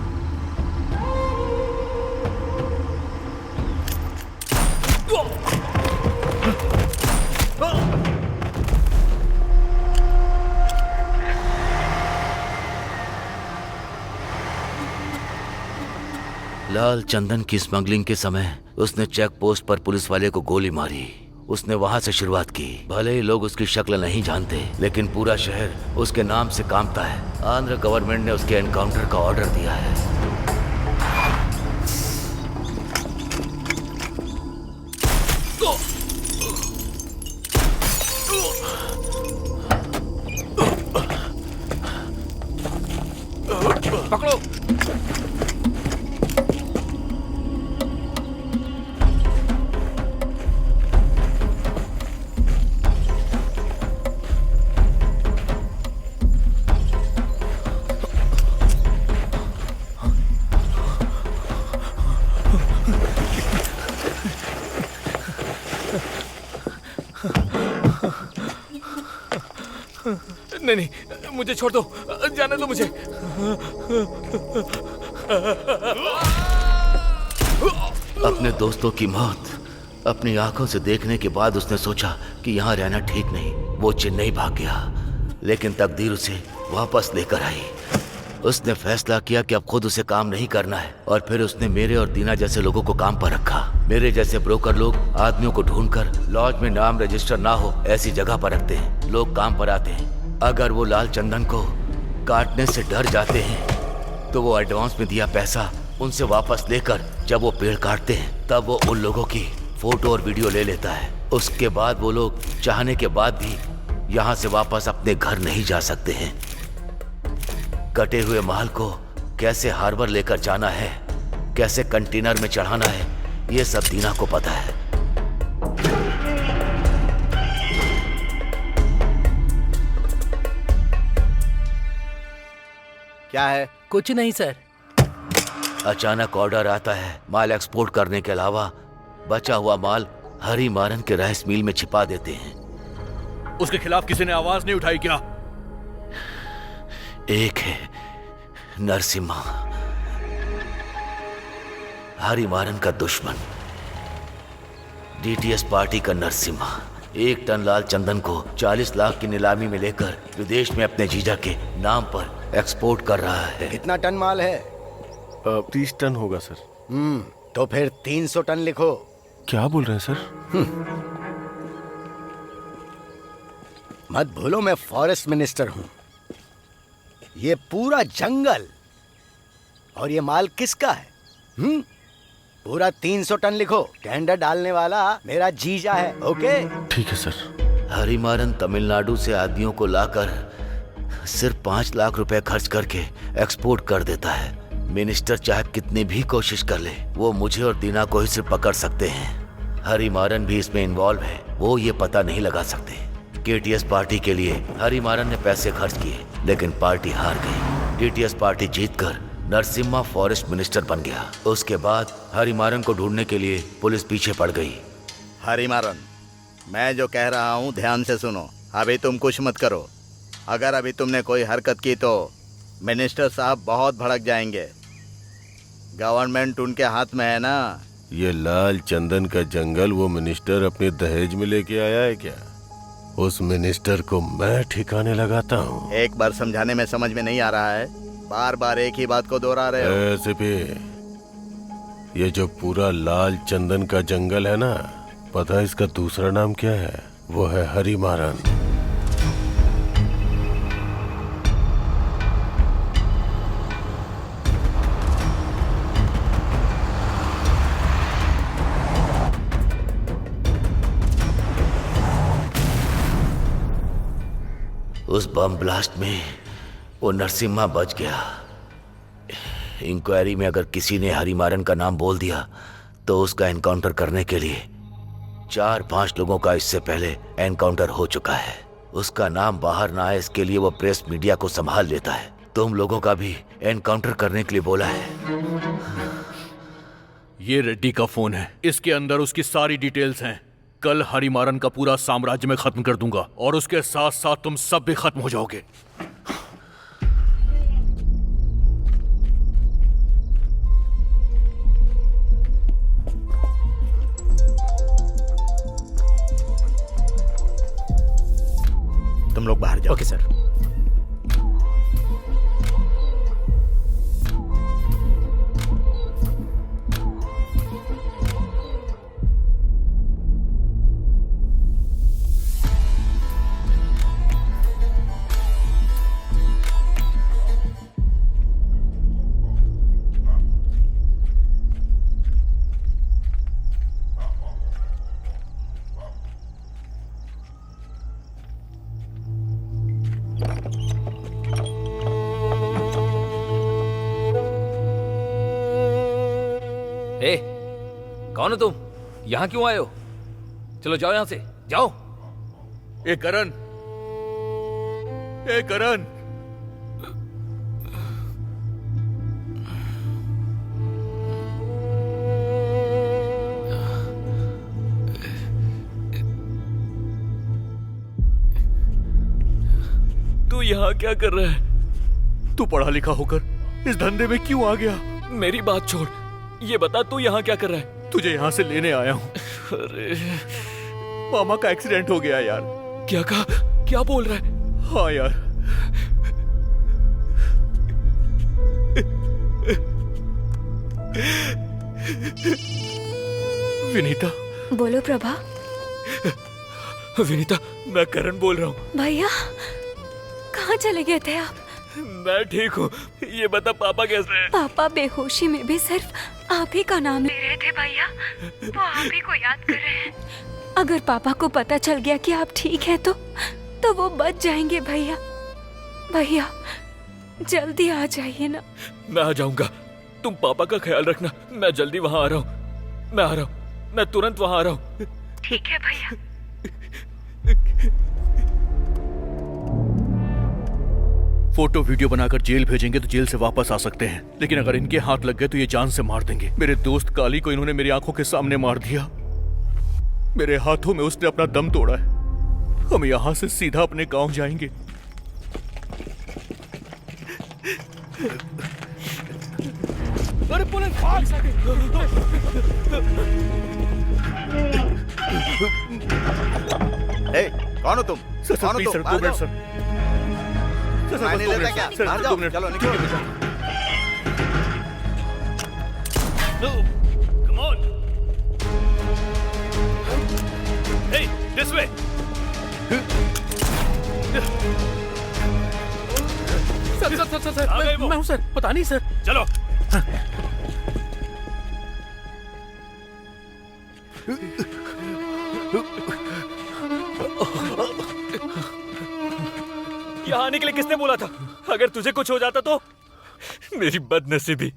लाल चंदन की स्मगलिंग के समय उसने चेक पोस्ट पर पुलिस वाले को गोली मारी। उसने वहां से शुरुआत की। भले ही लोग उसकी शक्ल नहीं जानते, लेकिन पूरा शहर उसके नाम से कांपता है। आंध्र गवर्नमेंट ने उसके एनकाउंटर का ऑर्डर दिया है। पकड़ो। नहीं, मुझे छोड़ दो, जाने दो मुझे। अपने दोस्तों की मौत अपनी आंखों से देखने के बाद उसने सोचा कि यहाँ रहना ठीक नहीं। वो चेन्नई भाग गया, लेकिन तकदीर उसे वापस लेकर आई। उसने फैसला किया कि अब खुद उसे काम नहीं करना है, और फिर उसने मेरे और दीना जैसे लोगों को काम पर रखा। मेरे जैसे ब्रोकर लोग आदमियों को ढूंढकर लॉज में नाम रजिस्टर ना हो ऐसी जगह पर रखते हैं। लोग काम पर आते हैं। अगर वो लाल चंदन को काटने से डर जाते हैं तो वो एडवांस में दिया पैसा उनसे वापस लेकर जब वो पेड़ काटते हैं तब वो उन लोगों की फोटो और वीडियो ले लेता है। उसके बाद वो लोग चाहने के बाद भी यहाँ से वापस अपने घर नहीं जा सकते हैं। कटे हुए माल को कैसे हार्बर लेकर जाना है, कैसे कंटेनर में चढ़ाना है, ये सब दीना को पता है। क्या है? कुछ नहीं सर। अचानक ऑर्डर आता है माल एक्सपोर्ट करने के अलावा बचा हुआ माल हरी मारन के राइस मिल में छिपा देते हैं। उसके खिलाफ किसी ने आवाज नहीं उठाई क्या? एक है नरसिम्हा, हरी मारन का दुश्मन, डीटीएस पार्टी का नरसिम्हा 1 टन लाल चंदन को 40 लाख की नीलामी में लेकर विदेश में अपने जीजा के नाम पर एक्सपोर्ट कर रहा है। कितना टन माल है? 30 टन होगा सर। तो फिर 300 टन लिखो। क्या बोल रहे हैं सर? मत भूलो मैं फॉरेस्ट मिनिस्टर हूं। ये पूरा जंगल और ये माल किसका है? पूरा 300 टन लिखो। टेंडर डालने वाला मेरा जीजा है। ओके ठीक है सर। हरी मारन तमिलनाडु से आदमियों को लाकर सिर्फ 5 लाख रुपए खर्च करके एक्सपोर्ट कर देता है। मिनिस्टर चाहे कितनी भी कोशिश कर ले, वो मुझे और दीना को ही सिर्फ पकड़ सकते हैं। हरी मारन भी इसमें इन्वॉल्व है, वो ये पता नहीं लगा सकते। केटीएस पार्टी के लिए हरी मारन ने पैसे खर्च किए, लेकिन पार्टी हार गई। डीटीएस पार्टी जीतकर नरसिम्हा फॉरेस्ट मिनिस्टर बन गया। उसके बाद हरी मारन को ढूंढने के लिए पुलिस पीछे पड़ गई। हरी मारन, मैं जो कह रहा हूँ ध्यान से सुनो। अभी तुम कुछ मत करो। अगर अभी तुमने कोई हरकत की तो मिनिस्टर साहब बहुत भड़क जाएंगे। गवर्नमेंट उनके हाथ में है ना। ये लाल चंदन का जंगल वो मिनिस्टर अपने दहेज में लेके आया है क्या? उस मिनिस्टर को मैं ठिकाने लगाता हूँ। एक बार समझाने में समझ में नहीं आ रहा है, बार बार एक ही बात को दोहरा रहे हो। ऐसे भी ये जो पूरा लाल चंदन का जंगल है ना, पता है इसका दूसरा नाम क्या है? वो है हरी मारन। उस बम ब्लास्ट में वो नरसिम्हा बच गया। इंक्वायरी में अगर किसी ने हरी मारन का नाम बोल दिया तो उसका एनकाउंटर करने के लिए 4-5 लोगों का इससे पहले एनकाउंटर हो चुका है। उसका नाम बाहर ना आए इसके लिए वो प्रेस मीडिया को संभाल लेता है। तुम लोगों का भी एनकाउंटर करने के लिए बोला है। ये रेड्डी का फोन है, इसके अंदर उसकी सारी डिटेल्स हैं। कल हरी मारन का पूरा साम्राज्य में खत्म कर दूंगा और उसके साथ साथ तुम सब भी खत्म हो जाओगे। तुम लोग बाहर जाओ। Okay sir. ए, कौन हो तुम? यहाँ क्यों आए हो? चलो जाओ यहाँ से, जाओ। ए करण, ए करण, तू यहाँ क्या कर रहा है? तू पढ़ा लिखा होकर इस धंधे में क्यों आ गया? मेरी बात छोड़, ये बता तू यहाँ क्या कर रहा है? तुझे यहाँ से लेने आया हूँ। अरे मामा का एक्सीडेंट हो गया यार। क्या कहा? क्या बोल रहा है? हाँ यार, विनीता। बोलो प्रभा। विनीता, मैं करण बोल रहा हूँ। भैया कहाँ चले गए थे आप? मैं ठीक हूँ, ये बता पापा कैसे हैं? पापा बेहोशी में भी सिर्फ आप ही का नाम ले रहे थे भैया। वो आप ही को याद कर रहे हैं। अगर पापा को पता चल गया कि आप ठीक हैं तो वो बच जाएंगे भैया। भैया जल्दी आ जाइए ना। मैं आ जाऊंगा, तुम पापा का ख्याल रखना। मैं जल्दी वहाँ आ रहा हूँ। मैं आ रहा हूँ, मैं तुरंत वहाँ आ रहा हूँ। ठीक है भैया। फोटो वीडियो बनाकर जेल भेजेंगे तो जेल से वापस आ सकते हैं, लेकिन अगर इनके हाथ लग गए तो ये जान से मार देंगे। मेरे दोस्त काली को इन्होंने मेरी आंखों के सामने मार दिया। मेरे हाथों में उसने अपना दम तोड़ा है। हम यहाँ से सीधा अपने गांव जाएंगे। अरे पुलिस भाग सके। कौन हो तुम? सर कौन हो प्लीज तुम? Sir, 2 minute sir. मैं नहीं लेता क्या? सर, बाहर 2 जाओ, मिनट। चलो निकलो। Come on. Hey, this way. Sir आ गए वो। मैं हूँ सर, पता नहीं सर। चलो। यहाँ आने के लिए किसने बोला था? अगर तुझे कुछ हो जाता तो? मेरी बदनसीबी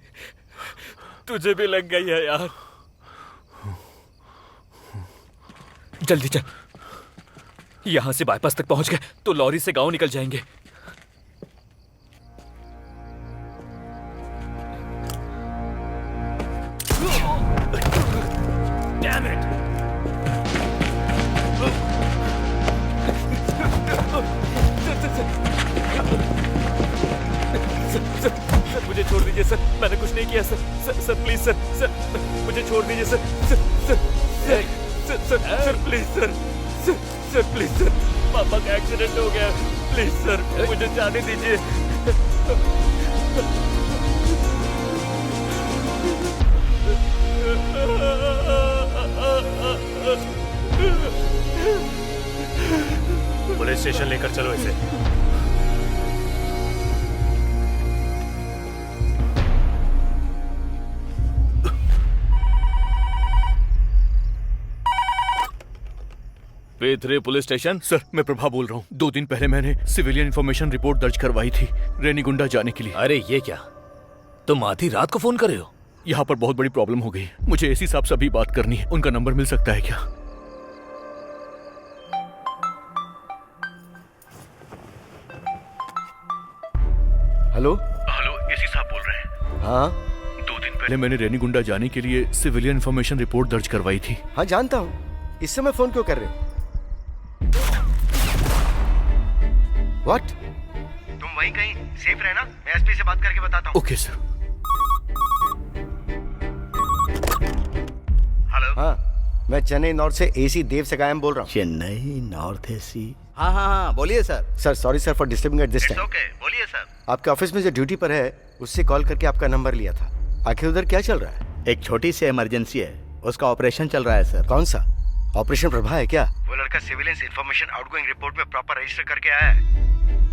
तुझे भी लग गई है यार। जल्दी चल, यहां से बाईपास तक पहुंच गए तो लॉरी से गांव निकल जाएंगे। Damn it! सर, मुझे छोड़ दीजिए सर, मैंने कुछ नहीं किया सर प्लीज सर, मुझे छोड़ दीजिए sir please sir please sir, पापा का एक्सीडेंट हो गया, प्लीज सर मुझे जाने दीजिए। पुलिस स्टेशन लेकर चलो इसे। P3 police station. सर मैं प्रभा बोल रहा हूँ। 2 दिन पहले मैंने सिविलियन इन्फॉर्मेशन रिपोर्ट दर्ज करवाई थी रेनीगुंडा जाने के लिए। अरे ये क्या, तुम आधी रात को फोन कर रहे हो? यहाँ पर बहुत बड़ी प्रॉब्लम हो गई, मुझे एसी साहब से अभी बात करनी है। उनका नंबर मिल सकता है क्या? हेलो एसी साहब बोल रहे हैं। हाँ 2 दिन पहले मैंने रेनीगुंडा जाने के लिए सिविलियन इन्फॉर्मेशन रिपोर्ट दर्ज करवाई थी। हाँ जानता हूँ, इस समय फोन क्यों कर रहे हो? व्हाट? तुम वहीं कहीं सेफ रहना, मैं एसपी से बात करके बताता हूँ। Okay sir. हेलो। हाँ मैं चेन्नई नॉर्थ से एसी देव सगायम बोल रहा हूँ। Chennai north AC. हाँ बोलिए sir. Sir sorry sir for disturbing at this time. Okay बोलिए सर। आपके ऑफिस में जो ड्यूटी पर है उससे कॉल करके आपका नंबर लिया था। आखिर उधर क्या चल रहा है? एक छोटी सी इमरजेंसी है, उसका ऑपरेशन चल रहा है सर। कौन सा ऑपरेशन? प्रभा है क्या? वो लड़का सिविलियंस इंफॉर्मेशन आउटगोइंग रिपोर्ट में प्रॉपर रजिस्टर करके आया है।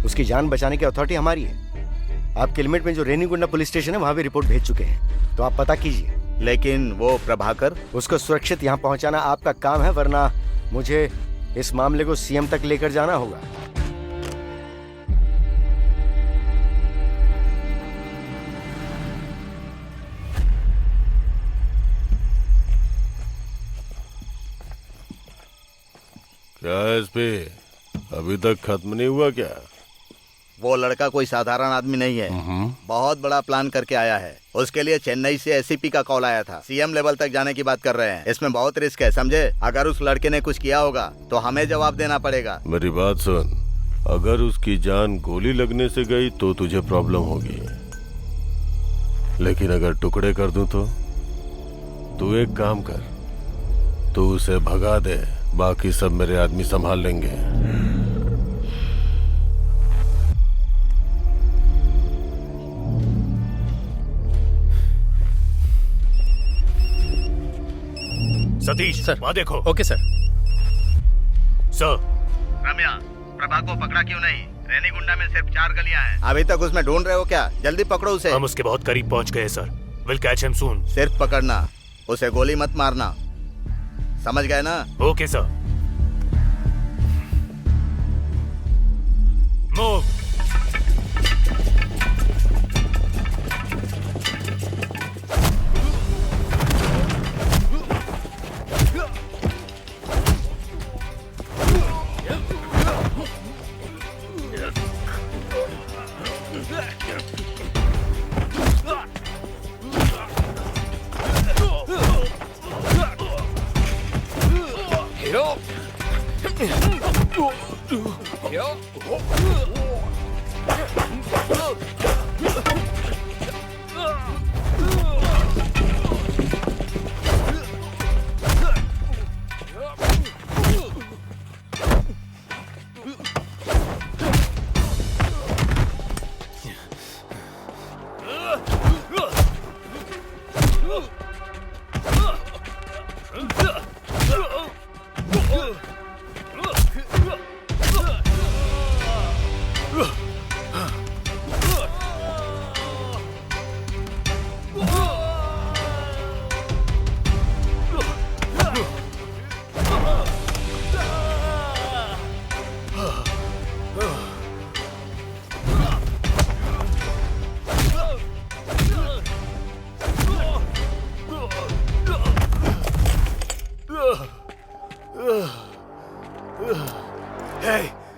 उसकी जान बचाने की अथॉरिटी हमारी है। आपके लिमिट में जो रेनीगुंडा पुलिस स्टेशन है वहाँ भी रिपोर्ट भेज चुके हैं, तो आप पता कीजिए। लेकिन वो प्रभाकर, उसको सुरक्षित यहाँ पहुँचाना आपका काम है, वरना मुझे इस मामले को सीएम तक लेकर जाना होगा। क्या एसपी, अभी तक खत्म नहीं हुआ क्या? वो लड़का कोई साधारण आदमी नहीं है, बहुत बड़ा प्लान करके आया है। उसके लिए चेन्नई से एसपी का कॉल आया था, सीएम लेवल तक जाने की बात कर रहे हैं। इसमें बहुत रिस्क है, समझे? अगर उस लड़के ने कुछ किया होगा तो हमें जवाब देना पड़ेगा। मेरी बात सुन, अगर उसकी जान गोली लगने से गई तो तुझे प्रॉब्लम होगी, लेकिन अगर टुकड़े कर दूं तो? तू एक काम कर, तू उसे भगा दे, बाकी सब मेरे आदमी संभाल लेंगे। सतीश सर। वहाँ देखो। Okay sir. सर रम्या, प्रभा को पकड़ा क्यों नहीं? रेनीगुंडा में सिर्फ 4 गलियां हैं। अभी तक उसमें ढूंढ रहे हो क्या? जल्दी पकड़ो उसे। हम उसके बहुत करीब पहुँच गए सर। विल कैच हिम सून। सिर्फ पकड़ना, उसे गोली मत मारना, समझ गए ना? Okay sir. मूव।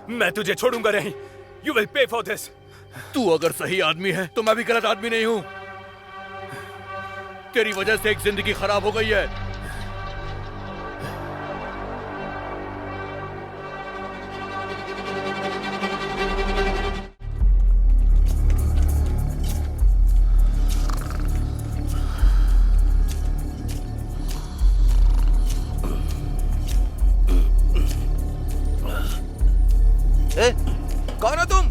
मैं तुझे छोड़ूंगा नहीं। You will pay for this. तू अगर सही आदमी है तो मैं भी गलत आदमी नहीं हूं। तेरी वजह से एक जिंदगी खराब हो गई है। कौन हो तुम?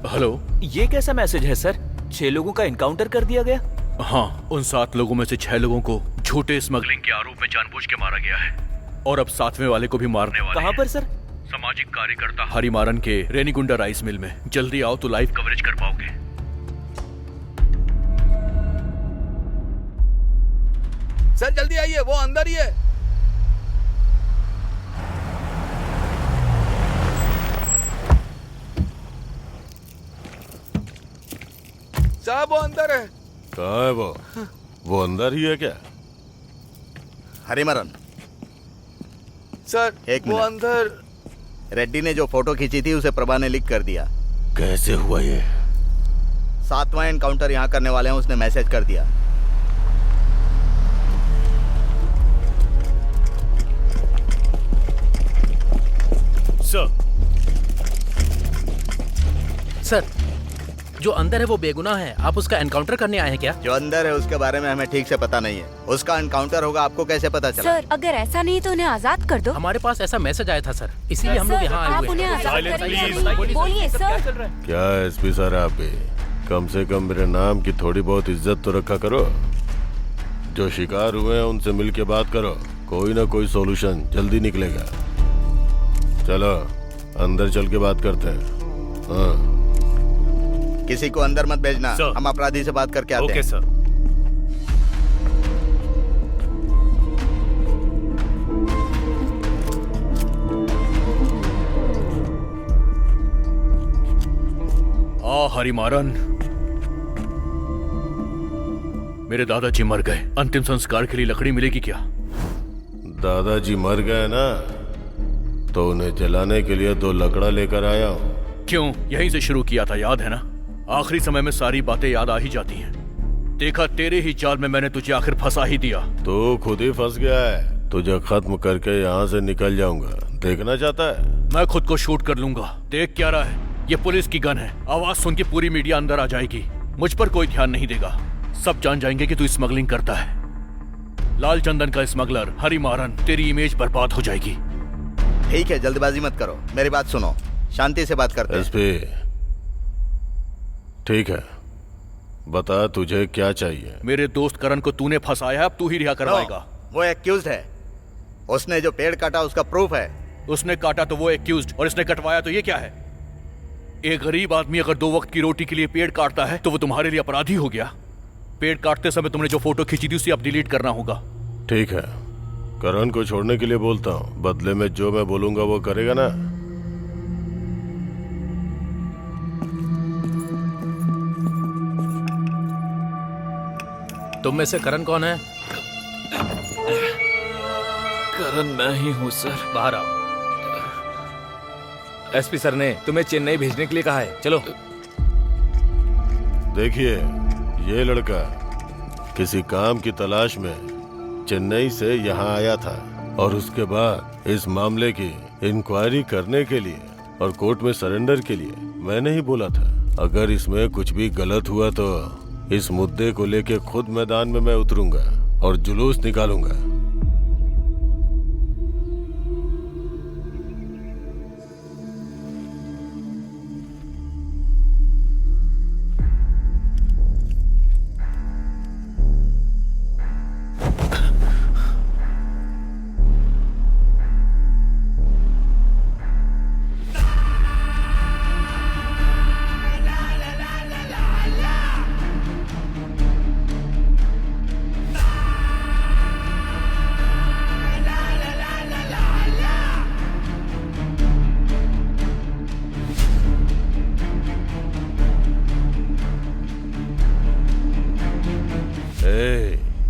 हेलो, ये कैसा मैसेज है सर? 6 लोगों का एनकाउंटर कर दिया गया? हाँ, उन 7 लोगों में से 6 लोगों को झूठे स्मगलिंग के आरोप में जानबूझ के मारा गया है और अब 7वें वाले को भी मारने वाले। कहाँ पर सर? सामाजिक कार्यकर्ता हरिमारन के रेनीगुंडा राइस मिल में। जल्दी आओ तो लाइव कवरेज कर पाओगे। सर जल्दी आइए, वो अंदर ही है। साहब वो अंदर है। कहाँ है वो अंदर ही है क्या? हरिमरन सर एक वो मिनट। अंदर। रेड्डी ने जो फोटो खींची थी उसे प्रभा ने लिख कर दिया। कैसे हुआ ये? 7वां एनकाउंटर यहाँ करने वाले हैं, उसने मैसेज कर दिया। सर, जो अंदर है वो बेगुनाह है। आप उसका एनकाउंटर करने आए हैं क्या? जो अंदर है उसके बारे में हमें ठीक से पता नहीं है। उसका एनकाउंटर होगा, आपको कैसे पता चला? सर अगर ऐसा नहीं तो उन्हें आजाद कर दो। हमारे पास ऐसा मैसेज आया था सर, इसीलिए हम लोग यहाँ आए आप हुए उन्हें हैं। आजाद करेंगे? बोलिए सर। क्या एसपी सर, आप भी कम से कम मेरे नाम की थोड़ी बहुत इज्जत तो रखा करो। जो शिकार हुए हैं उनसे मिल के बात करो, कोई ना कोई सॉल्यूशन जल्दी निकलेगा। चलो अंदर चल के बात करते हैं। हाँ, किसी को अंदर मत भेजना, हम अपराधी से बात करके आते हैं। Okay sir. हरिमारन, मेरे दादाजी मर गए। अंतिम संस्कार के लिए लकड़ी मिलेगी क्या? दादाजी मर गए ना, तो उन्हें जलाने के लिए 2 लकड़ा लेकर आया हूँ। क्यों? यहीं से शुरू किया था, याद है ना? आखिरी समय में सारी बातें याद आ ही जाती हैं। देखा, तेरे ही जाल में मैंने तुझे आखिर फंसा ही दिया। तो खुद ही फंस गया है। तुझे खत्म करके यहाँ से निकल जाऊंगा। देखना चाहता है? मैं खुद को शूट कर लूंगा। देख क्या रहा है? ये पुलिस की गन है। आवाज सुन के पूरी मीडिया अंदर आ जाएगी। मुझ पर कोई ध्यान नहीं देगा। सब जान जाएंगे कि तू स्मगलिंग करता है। लाल चंदन का स्मगलर हरिमारन, तेरी इमेज बर्बाद हो जाएगी। ठीक है, जल्दबाजी मत करो, मेरी बात सुनो, शांति से बात करते हैं। एसपी, ठीक है, बता तुझे क्या चाहिए। मेरे दोस्त करण को तूने फंसाया है, अब तू ही रिहा करवाएगा। वो एक्यूज्ड है, उसने जो पेड़ काटा उसका प्रूफ है। उसने काटा तो वो एक्यूज्ड, और इसने कटवाया तो ये क्या है? एक गरीब आदमी अगर 2 वक्त की रोटी के लिए पेड़ काटता है तो वो तुम्हारे लिए अपराधी हो गया। पेड़ काटते समय तुमने जो फोटो खींची थी उसे अब डिलीट करना होगा। ठीक है, करण को छोड़ने के लिए बोलता हूँ, बदले में जो मैं बोलूंगा वो करेगा ना। तुम में से करण कौन है? करण मैं ही हूँ सर। बाहर आओ। एसपी सर ने तुम्हें चेन्नई भेजने के लिए कहा है, चलो। देखिए, ये लड़का किसी काम की तलाश में चेन्नई से यहाँ आया था और उसके बाद इस मामले की इंक्वायरी करने के लिए और कोर्ट में सरेंडर के लिए मैंने ही बोला था। अगर इसमें कुछ भी गलत हुआ तो इस मुद्दे को लेके खुद मैदान में मैं उतरूंगा और जुलूस निकालूंगा।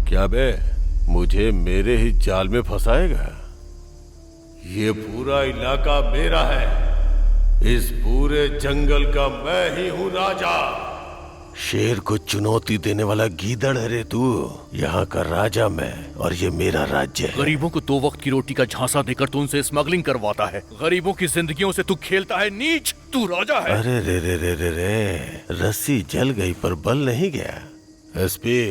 क्या बे, मुझे मेरे ही जाल में फंसाएगा? ये पूरा इलाका मेरा है, इस पूरे जंगल का मैं ही हूँ राजा। शेर को चुनौती देने वाला गीदड़ है रे तू। यहाँ का राजा मैं और ये मेरा राज्य है। गरीबों को 2 वक्त की रोटी का झांसा देकर तू उनसे स्मगलिंग करवाता है। गरीबों की जिंदगियों से तू खेलता है, नीच। तू राजा है। अरे रे रे रे रे रे, रस्सी जल गई पर बल नहीं गया। एसपी,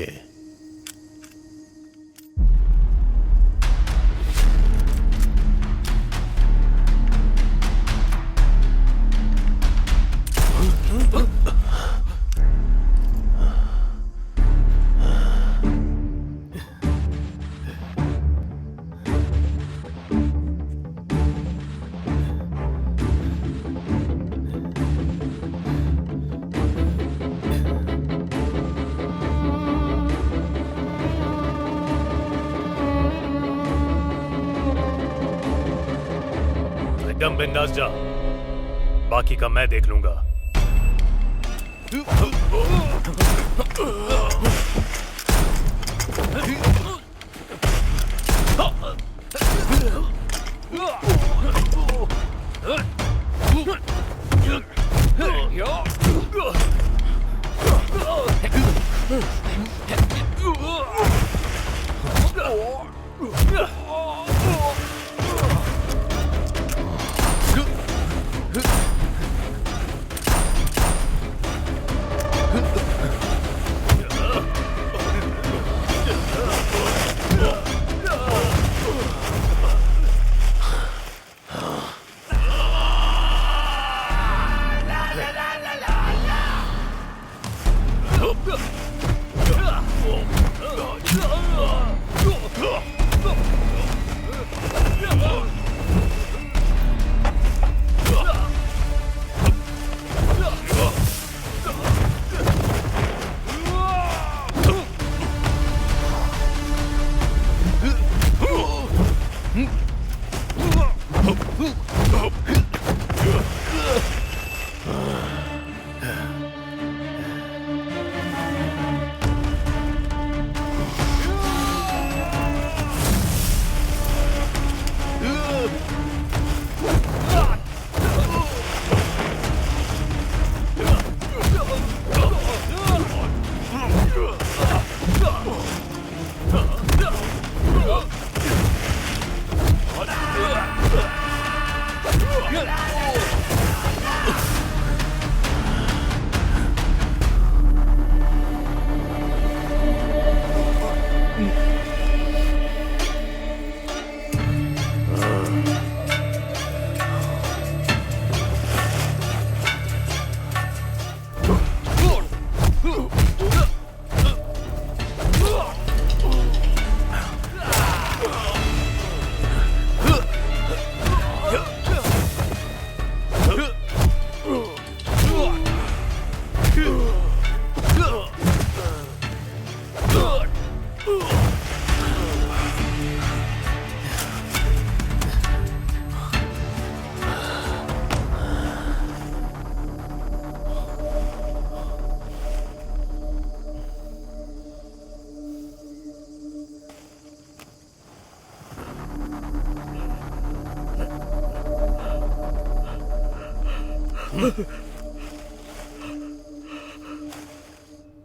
एकदम बिंदास जा, बाकी का मैं देख लूंगा।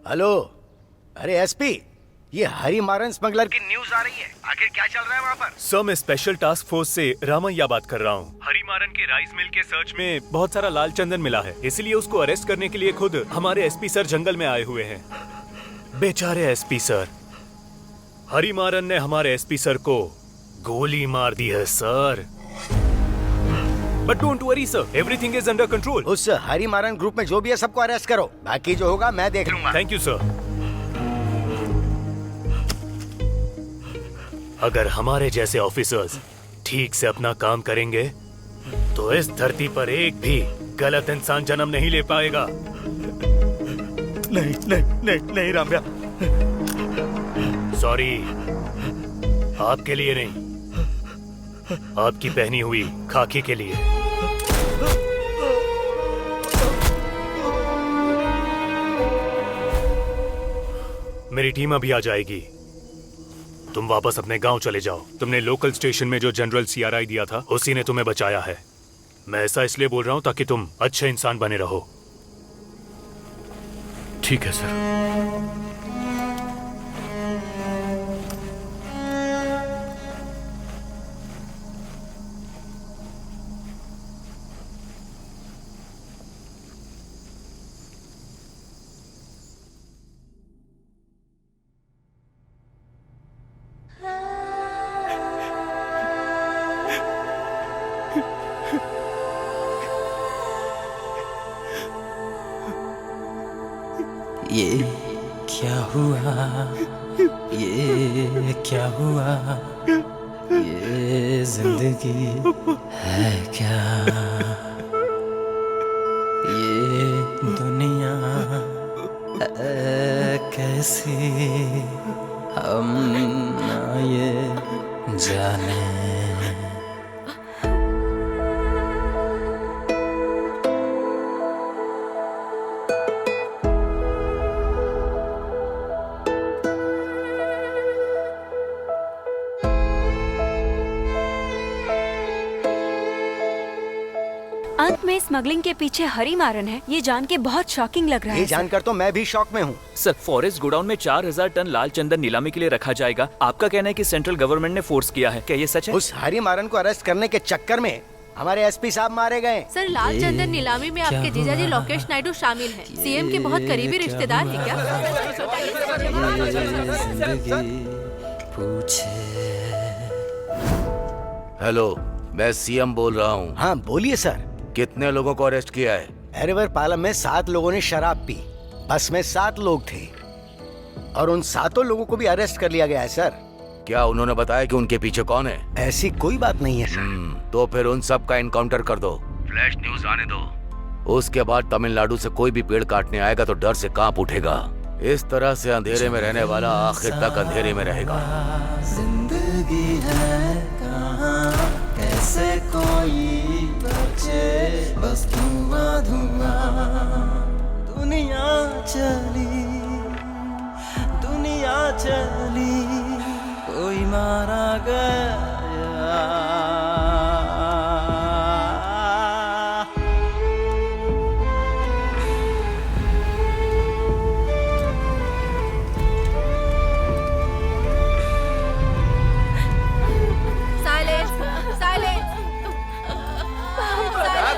हेलो, अरे एसपी, ये हरी मारन स्मगलर की न्यूज आ रही है। आखिर क्या चल रहा है वहाँ पर? सर, मैं स्पेशल टास्क फोर्स से रामैया बात कर रहा हूँ। हरिमारन के राइस मिल के सर्च में बहुत सारा लाल चंदन मिला है, इसलिए उसको अरेस्ट करने के लिए खुद हमारे एसपी सर जंगल में आए हुए हैं। बेचारे एसपी सर, हरिमारन ने हमारे एसपी सर को गोली मार दी है sir. But don't worry sir, everything is under control. उस हरी मारन ग्रुप में जो भी है सबको अरेस्ट करो, बाकी जो होगा मैं देख लूंगा। Thank you sir. अगर हमारे जैसे ऑफिसर्स ठीक से अपना काम करेंगे तो इस धरती पर एक भी गलत इंसान जन्म नहीं ले पाएगा। नहीं नहीं नहीं नहीं रामया, सॉरी, आपके लिए नहीं, आपकी पहनी हुई खाकी के लिए। मेरी टीम अभी आ जाएगी, तुम वापस अपने गांव चले जाओ। तुमने लोकल स्टेशन में जो जनरल CRI दिया था उसी ने तुम्हें बचाया है। मैं ऐसा इसलिए बोल रहा हूं ताकि तुम अच्छे इंसान बने रहो। ठीक है सर। ये क्या हुआ, ये क्या हुआ, ये जिंदगी है क्या, ये दुनिया है कैसी, हम ना ये जाने। अंत में स्मगलिंग के पीछे हरी मारन है, ये जान के बहुत शॉकिंग लग रहा है। ये जानकर तो मैं भी शॉक में हूँ। सर, फॉरेस्ट गोडाउन में 4000 टन लाल चंदन नीलामी के लिए रखा जाएगा। आपका कहना है कि सेंट्रल गवर्नमेंट ने फोर्स किया है, क्या ये सच है? उस हरी मारन को अरेस्ट करने के चक्कर में हमारे एसपी साहब मारे गए। सर, लाल चंदन नीलामी में आपके जीजाजी लोकेश नायडू शामिल हैं। सीएम के बहुत करीबी रिश्तेदार हैं क्या? हेलो, मैं सीएम बोल रहा हूँ। हाँ बोलिए सर। कितने लोगों को अरेस्ट किया है? एरिवर पालम में 7 लोगों ने शराब पी। बस में 7 लोग थे और उन 7 लोगों को भी अरेस्ट कर लिया गया है सर। क्या उन्होंने बताया कि उनके पीछे कौन है? ऐसी कोई बात नहीं है सर। तो फिर उन सब का इनकाउंटर कर दो, फ्लैश न्यूज आने दो। उसके बाद तमिलनाडु से कोई भी पेड़ काटने आएगा तो डर से कांप उठेगा। इस तरह से अंधेरे में रहने वाला आखिर तक अंधेरे में रहेगा। जिंदगी है कहाँ, कैसे कोई बचे, बस धुआं धुआं। दुनिया चली, दुनिया चली, कोई मारा गया।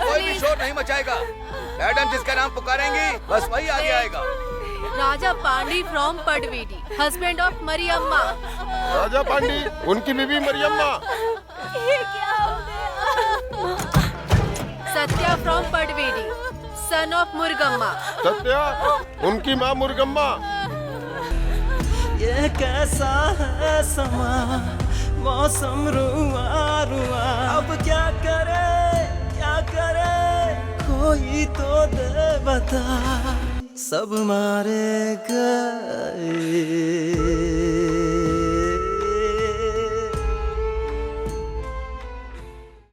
कोई भी शोर नहीं मचाएगा। मैडम जिसका नाम पुकारेंगी बस वही आगे आएगा। Raja Pandi from Padavedi, husband of Mariyamma. Raja Pandi, उनकी बीवी मरियम्मा। ये क्या हो गया? Satya from Padavedi, son of Murgamma. Satya, उनकी माँ मुर्गम्मा। ये कैसा है समा, मौसम रुआ रुआ। अब क्या करे, क्या करे, कोई तो दे बता। सब मारे गए।